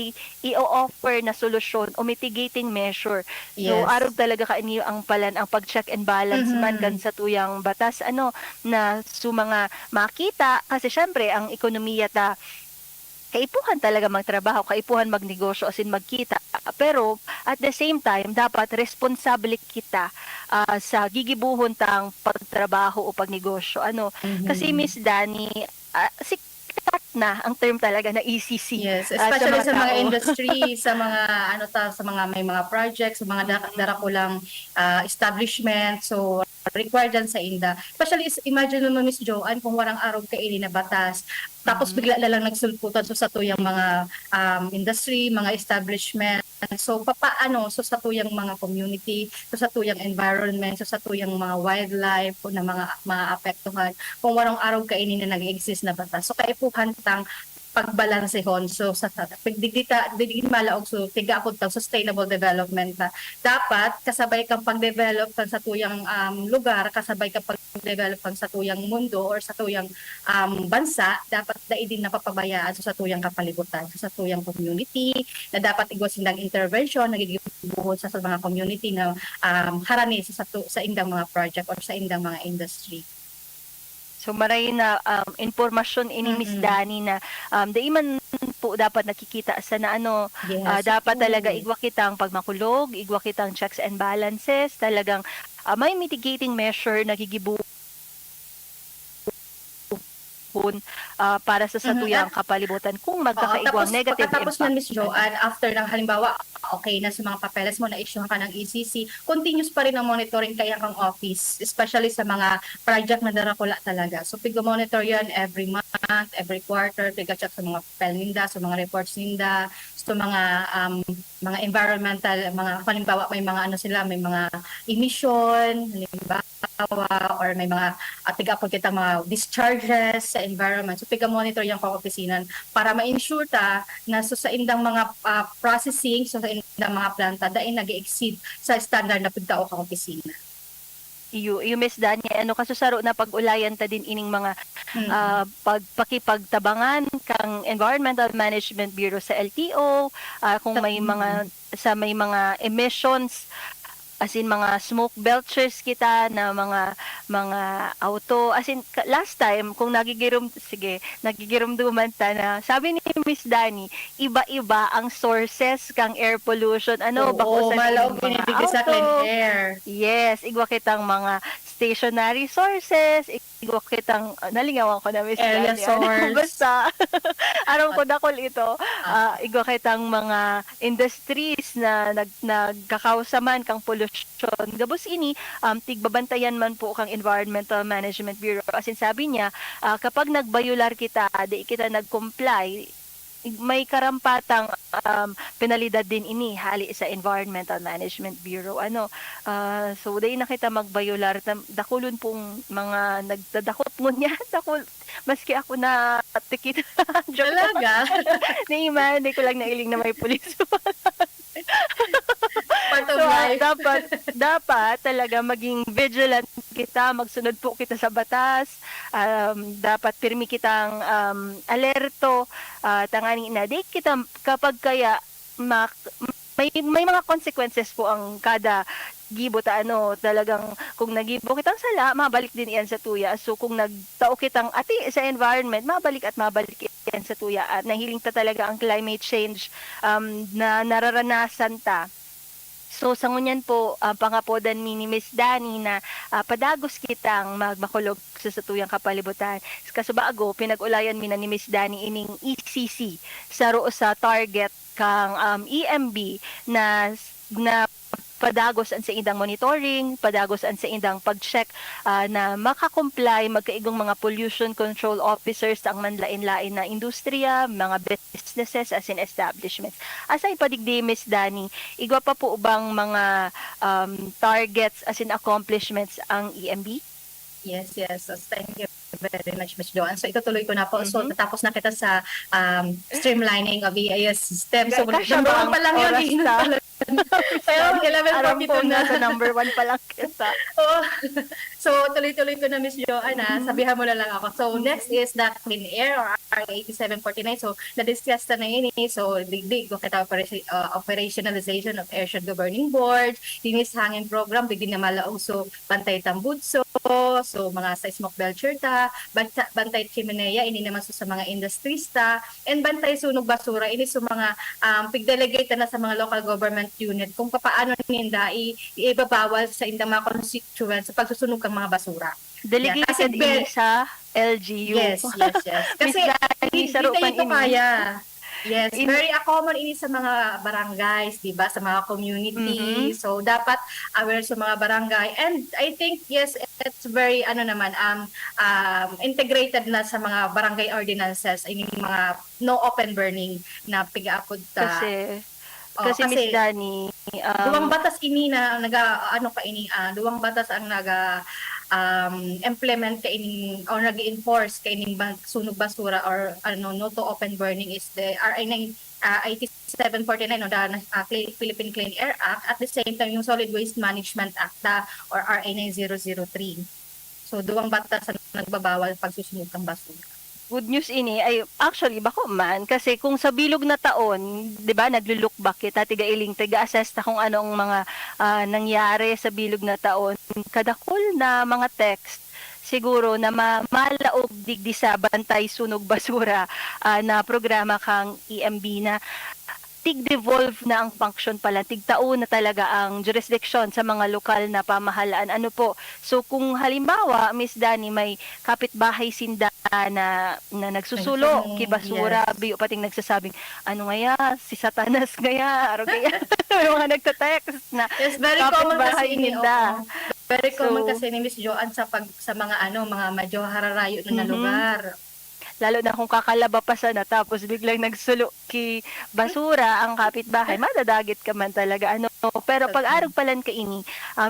i-offer na solusyon o mitigating measure. So Yes. arog talaga kainyo ang palan ang pag-check and balance man kan sa tuyang batas na mga makita kasi syempre ang ekonomiya ta kaipuhan talaga magtrabaho, kaipuhan magnegosyo asin magkita. Pero at the same time, dapat responsable kita sa gigibuhon tang pagtrabaho o pagnegosyo. Kasi Miss Dani, sikat na ang term talaga na ECC. Yes, especially sa mga tao. industry, sa mga sa mga may mga projects, sa mga darakulang establishment. So required yan sa INDA. Especially imagine mo Miss Joanne kung warang araw kaini na batas. Tapos bigla na lang nagsulputan so sa tuyang mga industry, mga establishment. So papaano so sa tuyang mga community, so sa tuyang environment, so sa tuyang mga wildlife o na mga maapektuhan kung warang araw kaini na nag-exist na batas. So kaipuhan tang pagbalansehon so sa digdi malaog so tiga apod tang sustainable development na dapat kasabay kang pag-develop kang sa tuyang lugar, kasabay kang pag-develop kang sa tuyang mundo or sa tuyang bansa, dapat dai din napapabayaan so sa tuyang kapalibutan, so sa tuyang community na dapat igwas indang intervention nagigibuhod sa mga community na harani sa indang mga project or sa indang mga industry. So maray na informasyon ini Miss Dani na di man po dapat nakikita sa na Yes. dapat talaga igwa kitang pagmakulog, igwa kitang checks and balances, talagang may mitigating measure na gigibuhon para sa satuyang kapalibutan kung magkakaigwang negative Pagkatapos impact. na Miss Joanne, after ng halimbawa, okay na sa mga papeles mo, na-issuehan ka ng ECC, continuous pa rin ang monitoring kaya kang office, especially sa mga project na darakula talaga. So, pig-monitor yan every month, every quarter, pig-check sa mga papel ninda, sa mga reports ninda, sa mga environmental, mga halimbawa may mga may mga emission, halimbawa, or may mga tiga-apod kita mga discharges sa environment. So, piga-monitor yung opisina para ma-ensure ta na so sa indang mga processing, so sa indang mga planta, dahil nag-exceed sa standard na pagtao kang opisina. You Miss Dani, kasusaro na pag-ulayan ta din ining mga pakipagtabangan kang Environmental Management Bureau sa LTO, kung may mga emissions as in mga smoke belchers kita na mga auto as in last time kung nagigirumduman ta na sabi ni Miss Dani iba-iba ang sources kang air pollution bako sa malaog mga pinibigay sa clean auto. air. Yes, igwa kitang mga stationary sources, igwa kitang nalingawan ko na Miss Area Dani. source. Basta araw ko dakol ito. Igwa kitang mga industries na nagkakausaman kang pollution. Gabos ini tigbabantayan man po kang Environmental Management Bureau. As in sabi niya, kapag nagbayular kita, di kita nag-comply, may karampatang penalidad din ini hali sa Environmental Management Bureau. So day na kita magbayular, dakulon pong mga nagdadakot ngunya, maski ako na tikit. Talaga? Di ko lang nailing na may pulis. Part of So life. dapat talaga maging vigilant kita, magsunod po kita sa batas. Dapat pirmi kitang alerto, tangani na di kita kapag kaya may mga consequences po ang kada gibo talagang kung nagibo kitang sala, mabalik din yan sa tuya. So kung nagtao kitang ati sa environment, mabalik yan sa tuya. At nahiling ta talaga ang climate change na nararanasan ta. So sa ngunyan po, pangapodan ni Miss Dani na padagos kitang magmakulog sa satuyang kapalibutan. Kasubaago, pinag-ulayan mi na ni Miss Dani ining ECC sa target kang EMB na padagos ang sa indang monitoring, padagos ang sa indang pag-check na makakomply magkaigong mga pollution control officers ang manlain-lain na industriya, mga businesses as in establishments. Asay padigdi Miss Dani, igwa pa po bang mga targets as in accomplishments ang EMB? Yes. Thank you very much, Ms. Joanne. So itutuloy ko na po. So natapos na kita sa streamlining of EIS system. So Kasya number ba 1 pa lang yun. oras Hindi na? na pala. Pero Aram po 11:42 na. na sa number 1 pa lang kita. Oo. So, tuloy-tuloy ko na, Miss Joanna. Sabihan mo na lang ako. So, next is the Clean Air or RA8749. So, na-discuss na yun eh. So, digdig ko kita operationalization of Airshow Governing Board, linis hangin program, digdig na malaong. So, bantay tambutso, so, mga sa smoke belcher ta, bantay chimenea, ini naman sa mga industrista, and bantay sunog basura, ini sa mga pigdelegate na sa mga local government unit kung paano ninda ibabawal sa indang mga constituents sa pagsusunog ng mga basura. Delegated Kasi ini sa LGU. Yes. Kasi Dani, hindi sarupan ito ini. kaya. Yes, very common ini sa mga barangays, 'di ba? Sa mga community. So dapat aware sa mga barangay. And I think yes, it's very integrated na sa mga barangay ordinances, ini mga no open burning na pigaapod ta. Kasi Miss Dani, duwang batas ini na duwang batas ang implement ka ining or nag-enforce ka ining sunog basura or no to open burning is the RA 8749 Philippine Clean Air Act, at the same time yung Solid Waste Management Act or RA 9003. So duwang batas ang nagbabawal pagsusunog ng basura. good news ini ay actually bako man kasi kung sa bilog na taon, 'di ba, naglo-look back kita tiga-assess ta kung anong mga nangyari sa bilog na taon. Kadakol na mga text siguro na malaog digdi sa bantay sunog basura na programa kang EMB na tig-devolve na ang function pala, tig-tao na talaga ang jurisdiction sa mga lokal na pamahalaan. Ano po? So kung halimbawa, Miss Dani, may kapitbahay sinda na nagsusulo, kibasura, yes. biyo pating nagsasabing, ano ngaya, si Satanas ngaya, aro kaya, may mga nagtatext na Yes, very common kapitbahay kasi ini. ninda. Very common So, kasi ni Miss Joanne sa mga mga medyo hararayo na lugar. lalo na kung kakalaba pa sana tapos biglang nagsulo ki basura ang kapitbahay, madadagit ka man talaga. Pero pag-arog palan ka ini,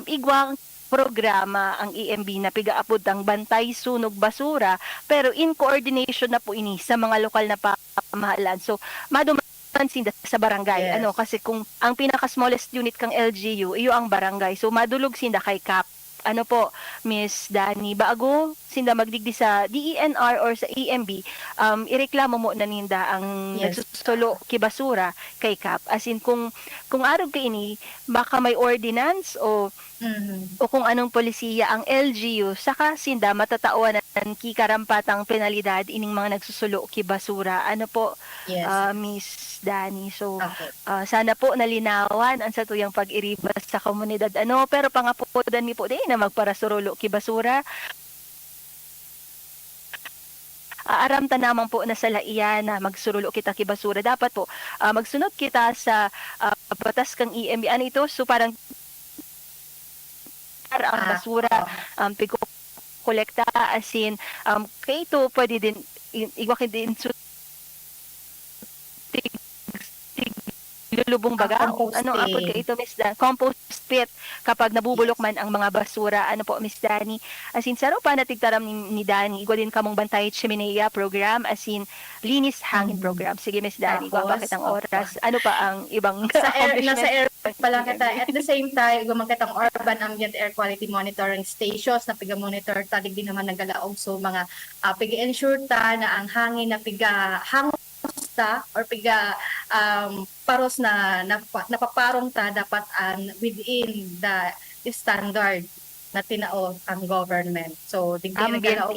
igwang programa ang EMB na pigaapod ang bantay sunog basura, pero in coordination na po ini sa mga lokal na pamahalaan. So madumansin sa barangay. Yes. Kasi kung ang pinaka smallest unit kang LGU iyo ang barangay, so madulog sinda kay CAP. Ano po, Miss Dani, bago sinda magdigdi sa DENR or sa EMB, ireklamo mo na ninda ang Yes. nagsusulo kibasura kay CAP. As in, kung arog ka ini, baka may ordinance o kung anong polisiya ang LGU, saka sinda matatawan ng kikarampatang penalidad ining mga nagsusulo kibasura. Ano po, Yes. Miss Dani? So, Okay. sana po nalinawan ang satuyang pag-iribas sa komunidad. Pero pangapudan mi po din na magparasurulo kibasura. Aramta naman po na sa laiyan na magsurulo kita kibasura. Dapat po magsunod kita sa batas kang EMB. Ano ito? So parang ang basura pigo kolekta, as in kay ito pwede din igwakin din lulubong baga. Ano apod kay ito, Miss Dan? Compost pit kapag nabubulok man ang mga basura. Ano po, Miss Dani? As in, saro pa natigtaram ni Dani. Igwa din kamong bantay chimenea program, as in, linis hangin program. Sige, Miss Dani, igwa bakit ang oras? Ano pa ang ibang Nasa air pala kita. At the same time, gumamakit ang urban ambient air quality monitoring stations na piga-monitor tadig din naman nagalaog. So mga piga-ensure ta na ang hangin na hangos ta or piga paros na napaparong ta dapat within the standard na tinao ang government. So digdi nagalaog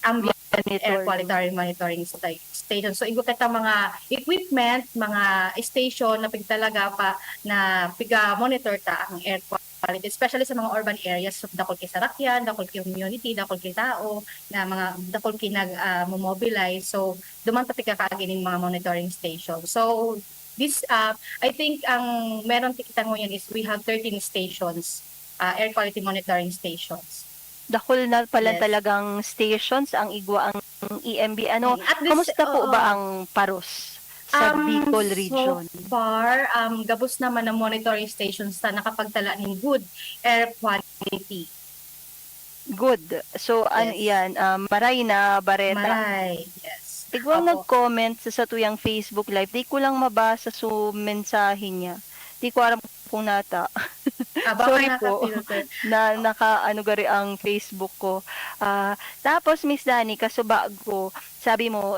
ambient air quality monitoring station. So igo kita mga equipment, mga station na pigtalaga pa na piga-monitor ta ang air quality, especially sa mga urban areas. So dakol kay sarakyan, dakol kay community, dakol kay tao, na mga dakol kay nag-mobilize. So duman ta pigkakaagining mga monitoring station. So this I think ang meron kita ngayon is we have 13 stations, air quality monitoring stations. Dakol na pala Yes. talagang stations ang igwa ang EMB. At this- Kamusta po oo. ba ang paros sa Bicol region? So far, gabos naman ang monitoring stations na nakapagtala ng good air quality. Good. So, ano Yes. yan? Maray na Bareta. Maray. Yes. Tigwang Opo. nag-comment sa tuyang Facebook Live. Di ko lang mabasa so mensahe niya. Di ko alam kung nata. Baka Sorry po. naka-filter. Na naka-ano gari ang Facebook ko. Tapos, Miss Dani, kaso bago, sabi mo,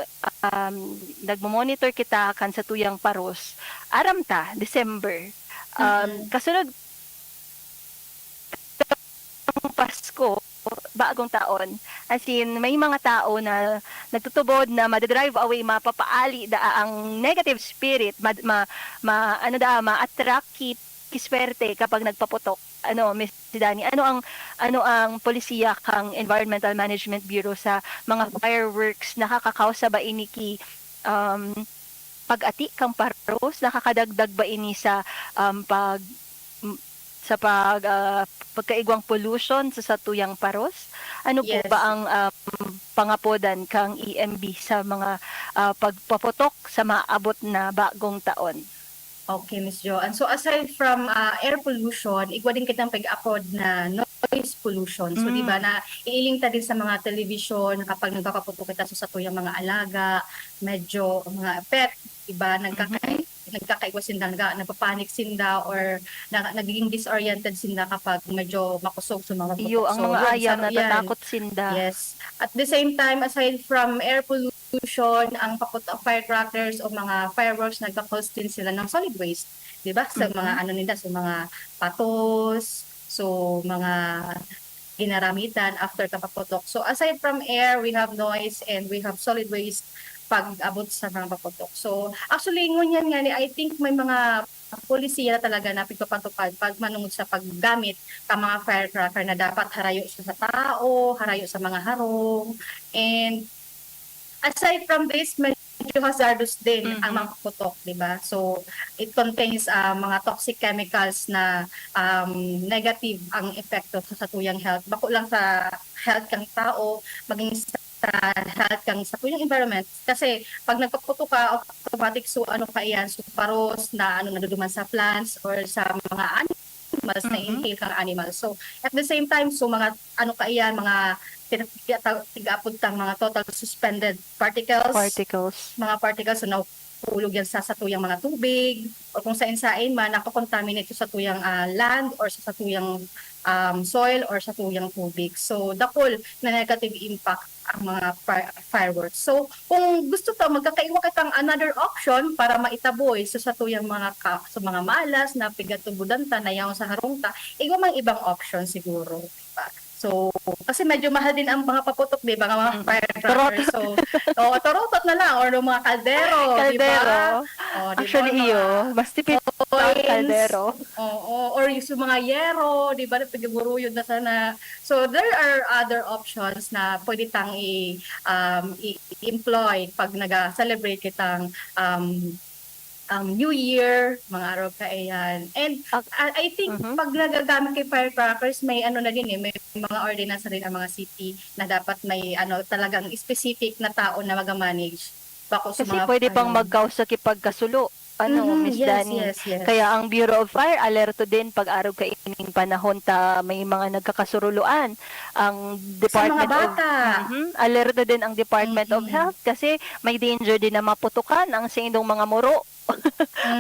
nagmo-monitor kita kan sa tuyang paros. Aram ta, December. Kasunod ng Pasko, bagong taon. As in, may mga tao na nagtutubod na madadrive away, mapapaali da ang negative spirit, ma-attract kiswerte kapag nagpaputok. Ano, Miss Dani, ano ang polisiya kang Environmental Management Bureau sa mga fireworks nakakakausa ba ini ki pag-ati kang paros, nakakadagdag ba ini sa pagkaigwang pollution sa satuyang paros? Ano po Yes. ba ang pangapodan kang EMB sa mga pagpaputok sa maabot na bagong taon? Okay, Miss Joanne. So aside from air pollution, igwa din kitang pag-upload na noise pollution. So di ba na iiling ta din sa mga television kapag nagkakapupo kita sa tuyang mga alaga, medyo mga pet, di ba nagkakaigwa sinda, nagpapanik sinda or nagiging disoriented sinda kapag medyo makusog sa mga Iyo, ang So, mga yun, ayaw yan. natatakot sinda. Yes. At the same time, aside from air pollution, ang firecrackers o mga fireworks, nagka-cause din sila ng solid waste. Di ba? Sa mga ano nila, sa mga patos, so mga ginaramitan after kapaputok. So aside from air, we have noise and we have solid waste pag abot sa mga paputok. So actually, ngunyan nga ni, I think may mga polisiya talaga na pagpapatupad pag manungod sa paggamit ng mga firecracker na dapat harayo sa tao, harayo sa mga harong, and aside from this, medyo hazardous din ang mga putok, di ba? So, it contains mga toxic chemicals na negative ang epekto sa tuyang health. Bako lang sa health kang tao, maging sa health kang sa tuyang environment. Kasi, pag nagpaputok ka, automatic, so ano ka yan, so paros na naduduman sa plants or sa mga animals na inhale kang animals. So, at the same time, so mga ano ka yan, mga tigapod tang mga total suspended particles, mga particles, so nahulog yan sa tuyang mga tubig, o kung sain-sain man, nakakontaminate sa tuyang land or sa tuyang soil or sa tuyang tubig. So, dakol na negative impact ang mga fireworks. So, kung gusto to, magkakaiwa kitang another option para maitaboy sa tuyang mga sa mga malas na pigatubudanta na yaw sa harungta, mang ibang option siguro. Diba? So, kasi medyo mahal din ang mga paputok, di ba? Mga firecrackers. So, torotot na lang or mga kaldero, di ba? Actually, mas tipid ang kaldero. Or yung mga yero, di ba? Pagiguruyod na sana. So, there are other options na pwede tang i-employ pag nag-celebrate kitang New Year, mga araw ka ayan. And I think pag nagagamit kay firecrackers, may ano na din may mga ordinance na rin ang mga city na dapat may talagang specific na tao na mag-manage. Bako sa Kasi mga pwede pang magkausa kipagkasulo. Miss Dani. Yes. Kaya ang Bureau of Fire, alerto din pag araw kaining panahon ta may mga nagkakasuruluan. Ang Department sa mga bata. Alerto din ang Department of Health kasi may danger din na maputukan ang sindong mga muro.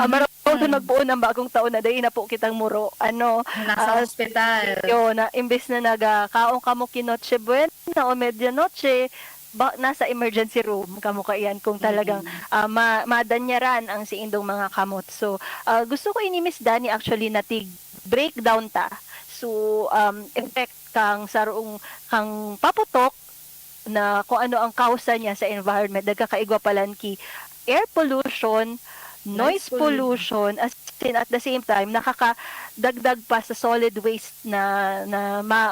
Amaraw doon nagbuo ng bagong taon na dahil na po kitang muro. Nasa hospital. Na imbes na nagkaong kamo kinotse buena o medianoche, nasa emergency room kamo kaiyan kung talagang madanyaran ang siindong mga kamot. So, gusto ko ini Miss Dani actually na breakdown ta. So, effect kang sarong kang paputok na kung ano ang kausa niya sa environment. Nagkakaigwa palan ki air pollution, noise pollution, at the same time nakakadagdag pa sa solid waste na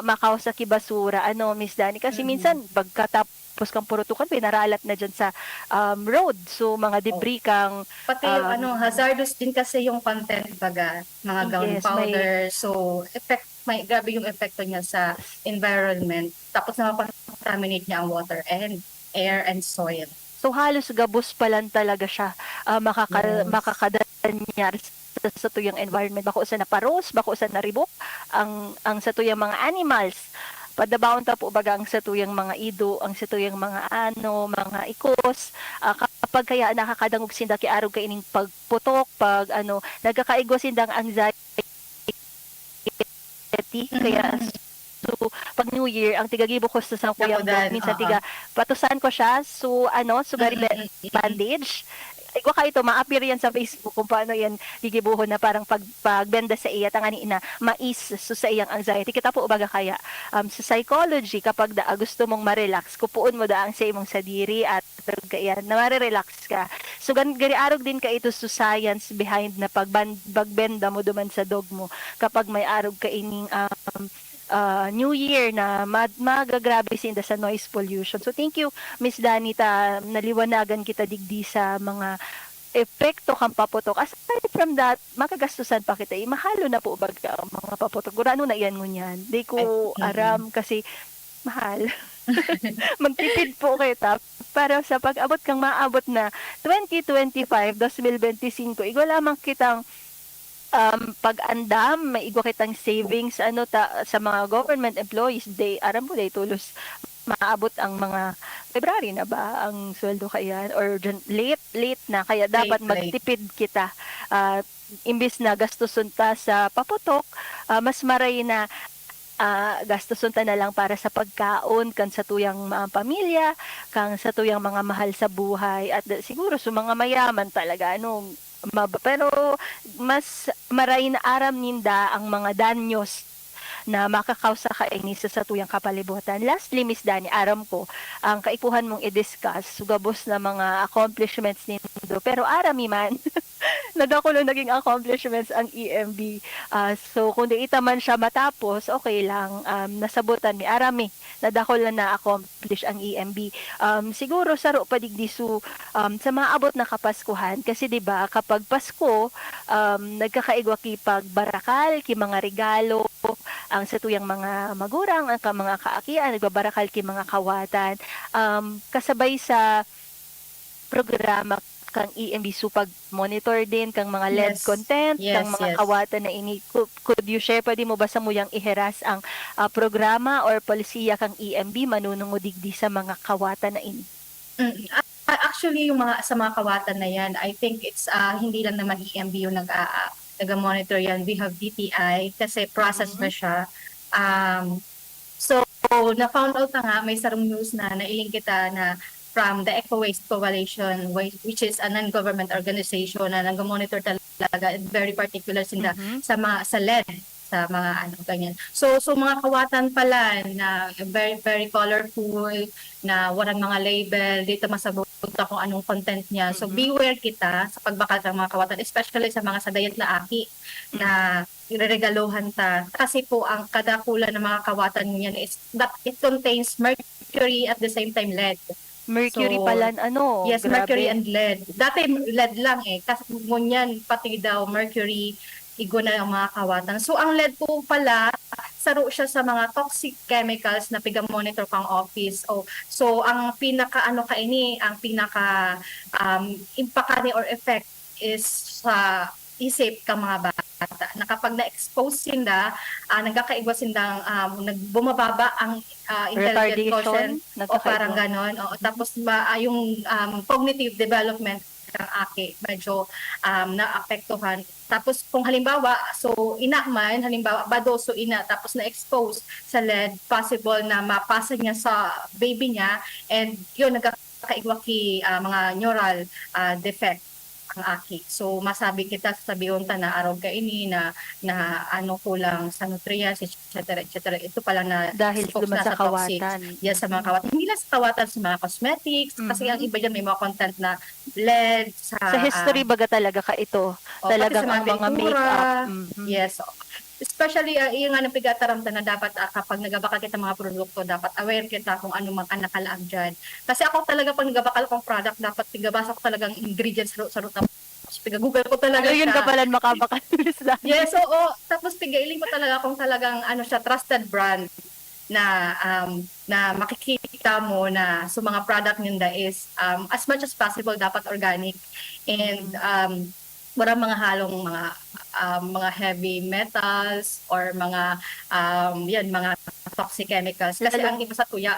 makausa ki basura. Miss Dani? Kasi minsan pagkatapos kang purutukan, pinaralat na dyan sa road. So, mga debris kang... Pati hazardous din kasi yung content baga, mga gunpowder. So, grabe yung epekto niya sa environment. Tapos contaminate niya ang water and air and soil. So halos gabos pa lang talaga siya makakadanyar sa tuyang environment. Bako sa naparos, bako sa naribok, ang sa tuyang mga animals. padabaon ta po bagang sa tuyang mga ido, ang sa tuyang mga mga ikos, kapag kaya nakakadangog sinda kay araw kay ining pagputok, pag nagkakaigwa sindang anxiety, kaya so pag New Year ang tigagibo ko sa kuyang Dakudan, minsan oo. tiga patusan ko siya so sugari bandage. Ikaw ka ito, ma-appear yan sa Facebook kung paano yan gigibuhon na parang pagbenda sa iya, tangani na mais so sa iyang anxiety. Kita po ubaga kaya sa psychology, kapag gusto mong ma-relax, kupuon mo daang sa imong sadiri at kaya na ma-relax ka. So gari arog din ka ito sa science behind na pagbenda mo duman sa dog mo kapag may arog ka ining New Year na magagrabe sinda sa noise pollution. So thank you Miss Danita, naliwanagan kita digdi sa mga epekto kang paputok. Aside from that, makagastusan pa kita. Mahalo na po ba ang mga paputok? Gurano na iyan ngunyan. Di ko aram kasi mahal. Magtipid po kita para sa pag-abot kang maabot na 2025, 2025, igo lamang kitang pag-andam, may igwa kitang savings sa mga government employees, aram po tulos maabot ang mga February na ba ang sweldo kayan or late na kaya dapat Late. magtipid kita imbis na gastuson ta sa paputok, mas maray na gastuson ta na lang para sa pagkaon kan sa tuyang mga pamilya, kang sa tuyang mga mahal sa buhay at siguro sa mga mayaman talaga pero mas maray na aram ninda ang mga danyos na makakausa ka ini sa tuyang kapalibutan. Lastly, Miss Dani, aram ko, ang kaipuhan mong i-discuss, sugabos na mga accomplishments nindo. Pero arami man, nadakulo naging accomplishments ang EMB. So, kung di ita man siya matapos, okay lang. Nasabutan mi, arami. Nadakol na accomplish ang EMB. Siguro, saro pa digdiso sa mga abot na kapaskuhan. Kasi 'di ba kapag Pasko, nagkakaigwa ki pagbarakal, ki mga regalo, ang sa tuyang mga magurang, ang mga kaakian, nagbabarakal ki mga kawatan. Kasabay sa programa kang EMB so pag-monitor din kang mga LED Yes. content, Yes, kang mga yes. kawatan na ini. Could you share, pwede mo ba sa muyang iheras ang programa or polisiya kang EMB manunungod digdi sa mga kawatan na ini? Actually, yung sa mga kawatan na yan, I think it's hindi lang naman EMB yung nag-monitor yan. We have DTI kasi process na siya. So, na-found out na nga, may sarong news na nailing kita na from the Eco Waste Coalition, which is a non-government organization na nag-monitor talaga, very particular sila sa LED, sa mga ganyan. So mga kawatan pala na very very colorful, na walang mga label, dito masabot kung anong content niya. So beware kita sa pagbakal ng mga kawatan, especially sa mga sadayat na aki na ireregaluhan ta. Kasi po ang kadakulan ng mga kawatan niyan is that it contains mercury at the same time lead. Mercury So, pala, Yes, grabe. mercury and lead. Dati lead lang kasi ngunyan pati daw mercury igo na ang mga kawatan. So ang lead po pala saro siya sa mga toxic chemicals na piga-monitor pang office. So ang pinaka ang pinaka impact ni or effect is sa isip ka mga bata na kapag na-expose sila, nagkakaigwa sindang bumababa ang intelligent quotient o parang ganon. Tapos yung cognitive development ng aki medyo naapektuhan. Tapos kung halimbawa, halimbawa badoso tapos na-expose sa lead, possible na mapasa niya sa baby niya and yun nagkakaigwa ki mga neural defect ang aki. So masabi kita sa bionta na araw ka ini na kulang sa nutrients, etc. Ito pala na Dahil exposed naman na sa toxic. kawatan. Yes, sa mga kawatan. Hindi lang sa kawatan, sa mga cosmetics. Kasi ang iba dyan may mga content na LED. Sa history baga talaga ka ito. Talagang pati sa ang mga pintura. makeup. Yes. Especially yung pigataramta na dapat kapag nagabakal kita mga produkto, dapat aware kita kung ano mang nakalaag dyan. Kasi ako talaga pag nagabakal akong product, dapat tigabasa ko talagang ingredients sa ruta. Piga-google ko talaga Ayun siya. ka pala makabakatulis lang. Yes, oo. Tapos pigailing ko talaga kung talagang siya, trusted brand na makikita mo na sa mga product ninda is as much as possible dapat organic and walang mga halong mga heavy metals or mga mga toxic chemicals. Kasi ang iba sa tuya,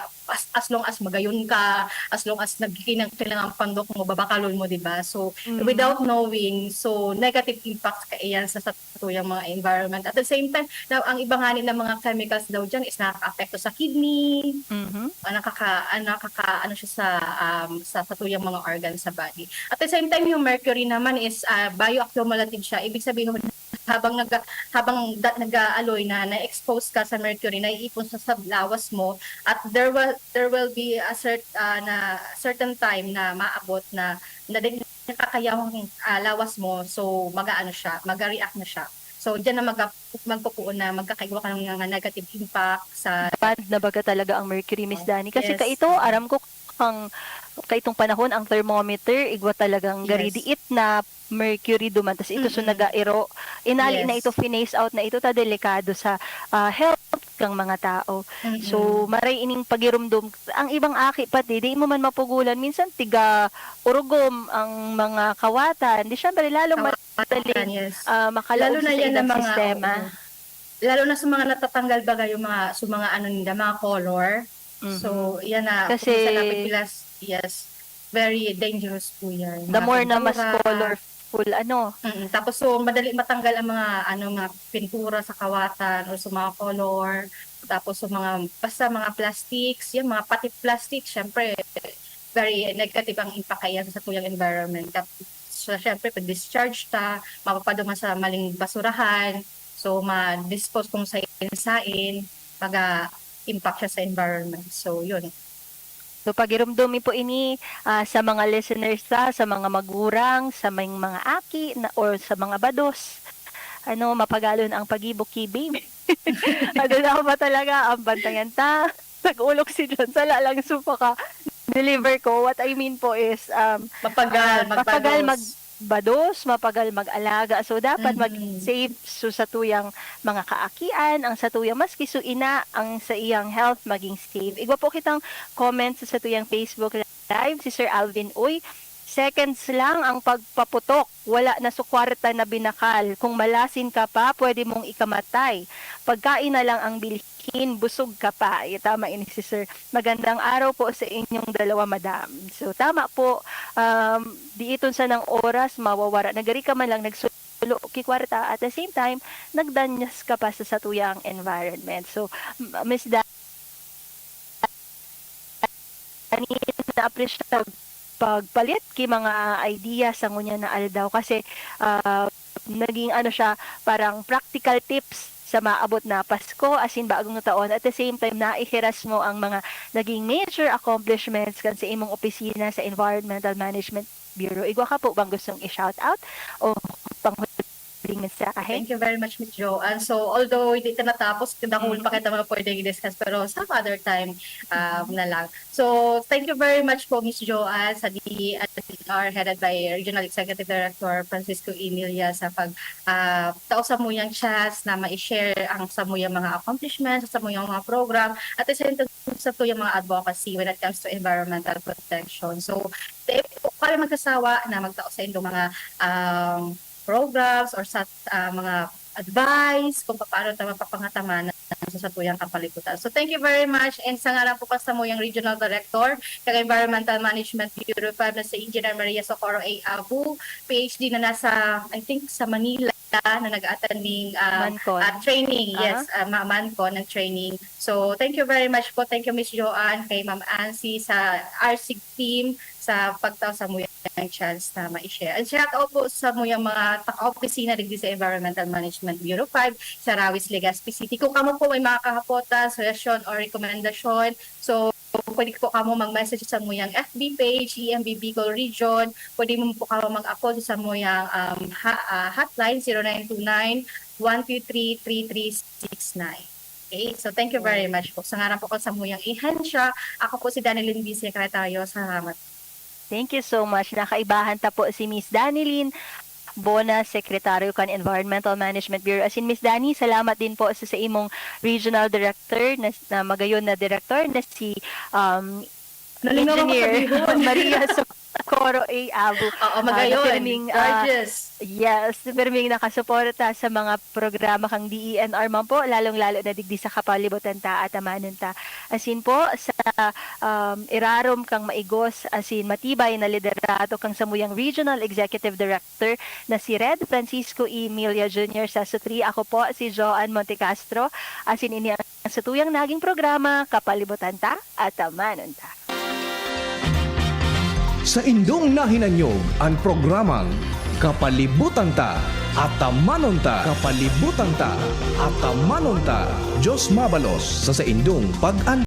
as long as magayon ka, as long as kailangan pandok mo, babakalon mo, di ba? So, without knowing, so negative impact iyan sa tuyang mga environment. At the same time, now, ang iba nga ng mga chemicals daw dyan is nakaka-apekto sa kidney, ano siya sa tuyang mga organs sa body. At the same time, yung mercury naman is bioaccumulative siya. Ibig sabihin, habang nag-aaloy na-expose ka sa mercury, naiipon sa lawas mo, at there will be a certain time na maabot na nakakayawang lawas mo, so mag-react na siya. So diyan na magpupuon na magkakaiwa ka ng mga negative impact sa Bad na baga talaga ang mercury, Miss Dani. Kasi Yes. kaito, aram ko kaitong panahon, ang thermometer, igwa talagang Yes. garidiit na mercury duman. Tapos ito so nag-aero. Inali Yes. na ito, finase out na ito, ta delikado sa health ng mga tao. Mm-mm. So, maray ining pagirumdum. Ang ibang aki pati, di mo man mapugulan. Minsan, tiga urugom ang mga kawatan. Di syempre, lalong madaling Yes. makalaog Lalo na sa yan ilang ng mga sistema. lalo na sa mga natatanggal baga yung mga ano nila, mga color. Mhm. So yan na Kasi- kung sa napipilas, yes, very dangerous po yan. The Mga more na mas pintura. colorful, Tapos so madali matanggal ang mga pintura sa kawatan o sa mga color. Tapos sa basta mga plastics, yan mga pati plastic, syempre very negative ang impact kaya sa tuyang environment. So syempre pag discharge mapapaduman sa maling basurahan. So ma-dispose kung sa insain, impact siya sa environment. So yun. So pagirumdumi po ini sa mga listeners sa mga magurang, sa mga aki or sa mga bados. Mapagalon ang pagibok-kibing. Na ba talaga ang bantayan ta? Nag-ulok si John sa lalang supaka deliver ko. What I mean po is Mapagal magbados, mapagal mag-alaga. So dapat Mhm. mag-save sa tuyang mga kaakian, ang sa tuyang maski so ina ang sa iyang health maging safe. Igwa po kitang comments sa tuyang Facebook Live si Sir Alvin Uy. Seconds lang ang pagpaputok. Wala na sukwarta na binakal. Kung malasin ka pa, pwede mong ikamatay. Pagkain na lang ang bilhin, busog ka pa. Tama ini si Sir. Magandang araw po sa inyong dalawa, madam. So, tama po. Di iton sa ng oras, mawawara. Nagari ka man lang nagsulo kikwarta. At the same time, nagdanyas ka pa sa satuyang environment. So, Miss Dani, na-appreciate pagpalit ki mga idea sa ngunya na aldaw kasi naging siya parang practical tips sa maabot na Pasko asin bagong taon at the same time naihiras mo ang mga naging major accomplishments kan sa imong opisina sa Environmental Management Bureau. Igwa ka po bang gustong i-shout out o panghuling mensahe? Thank you very much, Ms. Joanne. So, although hindi ka natapos, kinakul pa kita mga pwedeng i-discuss, pero some other time na lang. So, thank you very much po, Ms. Joanne, sa DENR headed by Regional Executive Director Francisco Emilia sa tao sa muyang chance na ma-share ang sa muyang mga accomplishments, sa muyang mga program, at the same time sa tuyang mga advocacy when it comes to environmental protection. So, kami magkasawa na magtao sa inyong mga programs or sa mga advice kung paano tayo mapapangataman sa tuyang kapalibutan. So thank you very much and sa ngalan po sa muyang Regional Director ng Environmental Management Bureau 5 na si Engineer Maria Socorro A. Abu, PhD na nasa, I think, sa Manila na nag-attending Mancon. training. Yes, Mancon ng training. So thank you very much po. Thank you Ms. Joanne, kay Ma'am Ansi, sa RSIG team sa pagtaw sa muyang chance na ma-share. And shout out po sa muyang mga opisina digdi sa Environmental Management Bureau 5 sa Rawis, Legazpi City. Kung kamo po may mga kahapota, suggestion or recommendation, so pwede po kamo mag-message sa muyang FB page, EMB Bicol Region. Pwede mo po kamo mag-upload sa muyang hotline 0929-123-3369. Okay, so thank you very much po. Sa ngaran po ko sa muyang Ihensya, ako po si Danilyn B. Secretaryo. Salamat. Thank you so much. Nakaibahan ta po si Miss Danilyn Bona, Sekretaryo kan Environmental Management Bureau. As in, Miss Dani, salamat din po sa imong Regional Director na magayon na Director na si Nalingaw ako Engineer sa bihon. Maria Coro A. Abu. Oo, magayon. Gorgeous. Yes, pirming nakasuporta sa mga programa kang DENR man po, lalong-lalo na digdi sa kapalibutan ta at amanunta. Asin po, sa irarom kang maigos, asin matibay na liderato kang samuyang Regional Executive Director na si Red Francisco E. Emilia Jr. sa Sutri. Ako po si Joan Montecastro, asin ini ang satuyang naging programa, kapalibutan ta at amanunta. Sa indong nahinanyog ang programang Kapalibutan Ta at Tamanon Ta. Kapalibutan Ta at Tamanon Ta. Diyos mabalos sa indong pag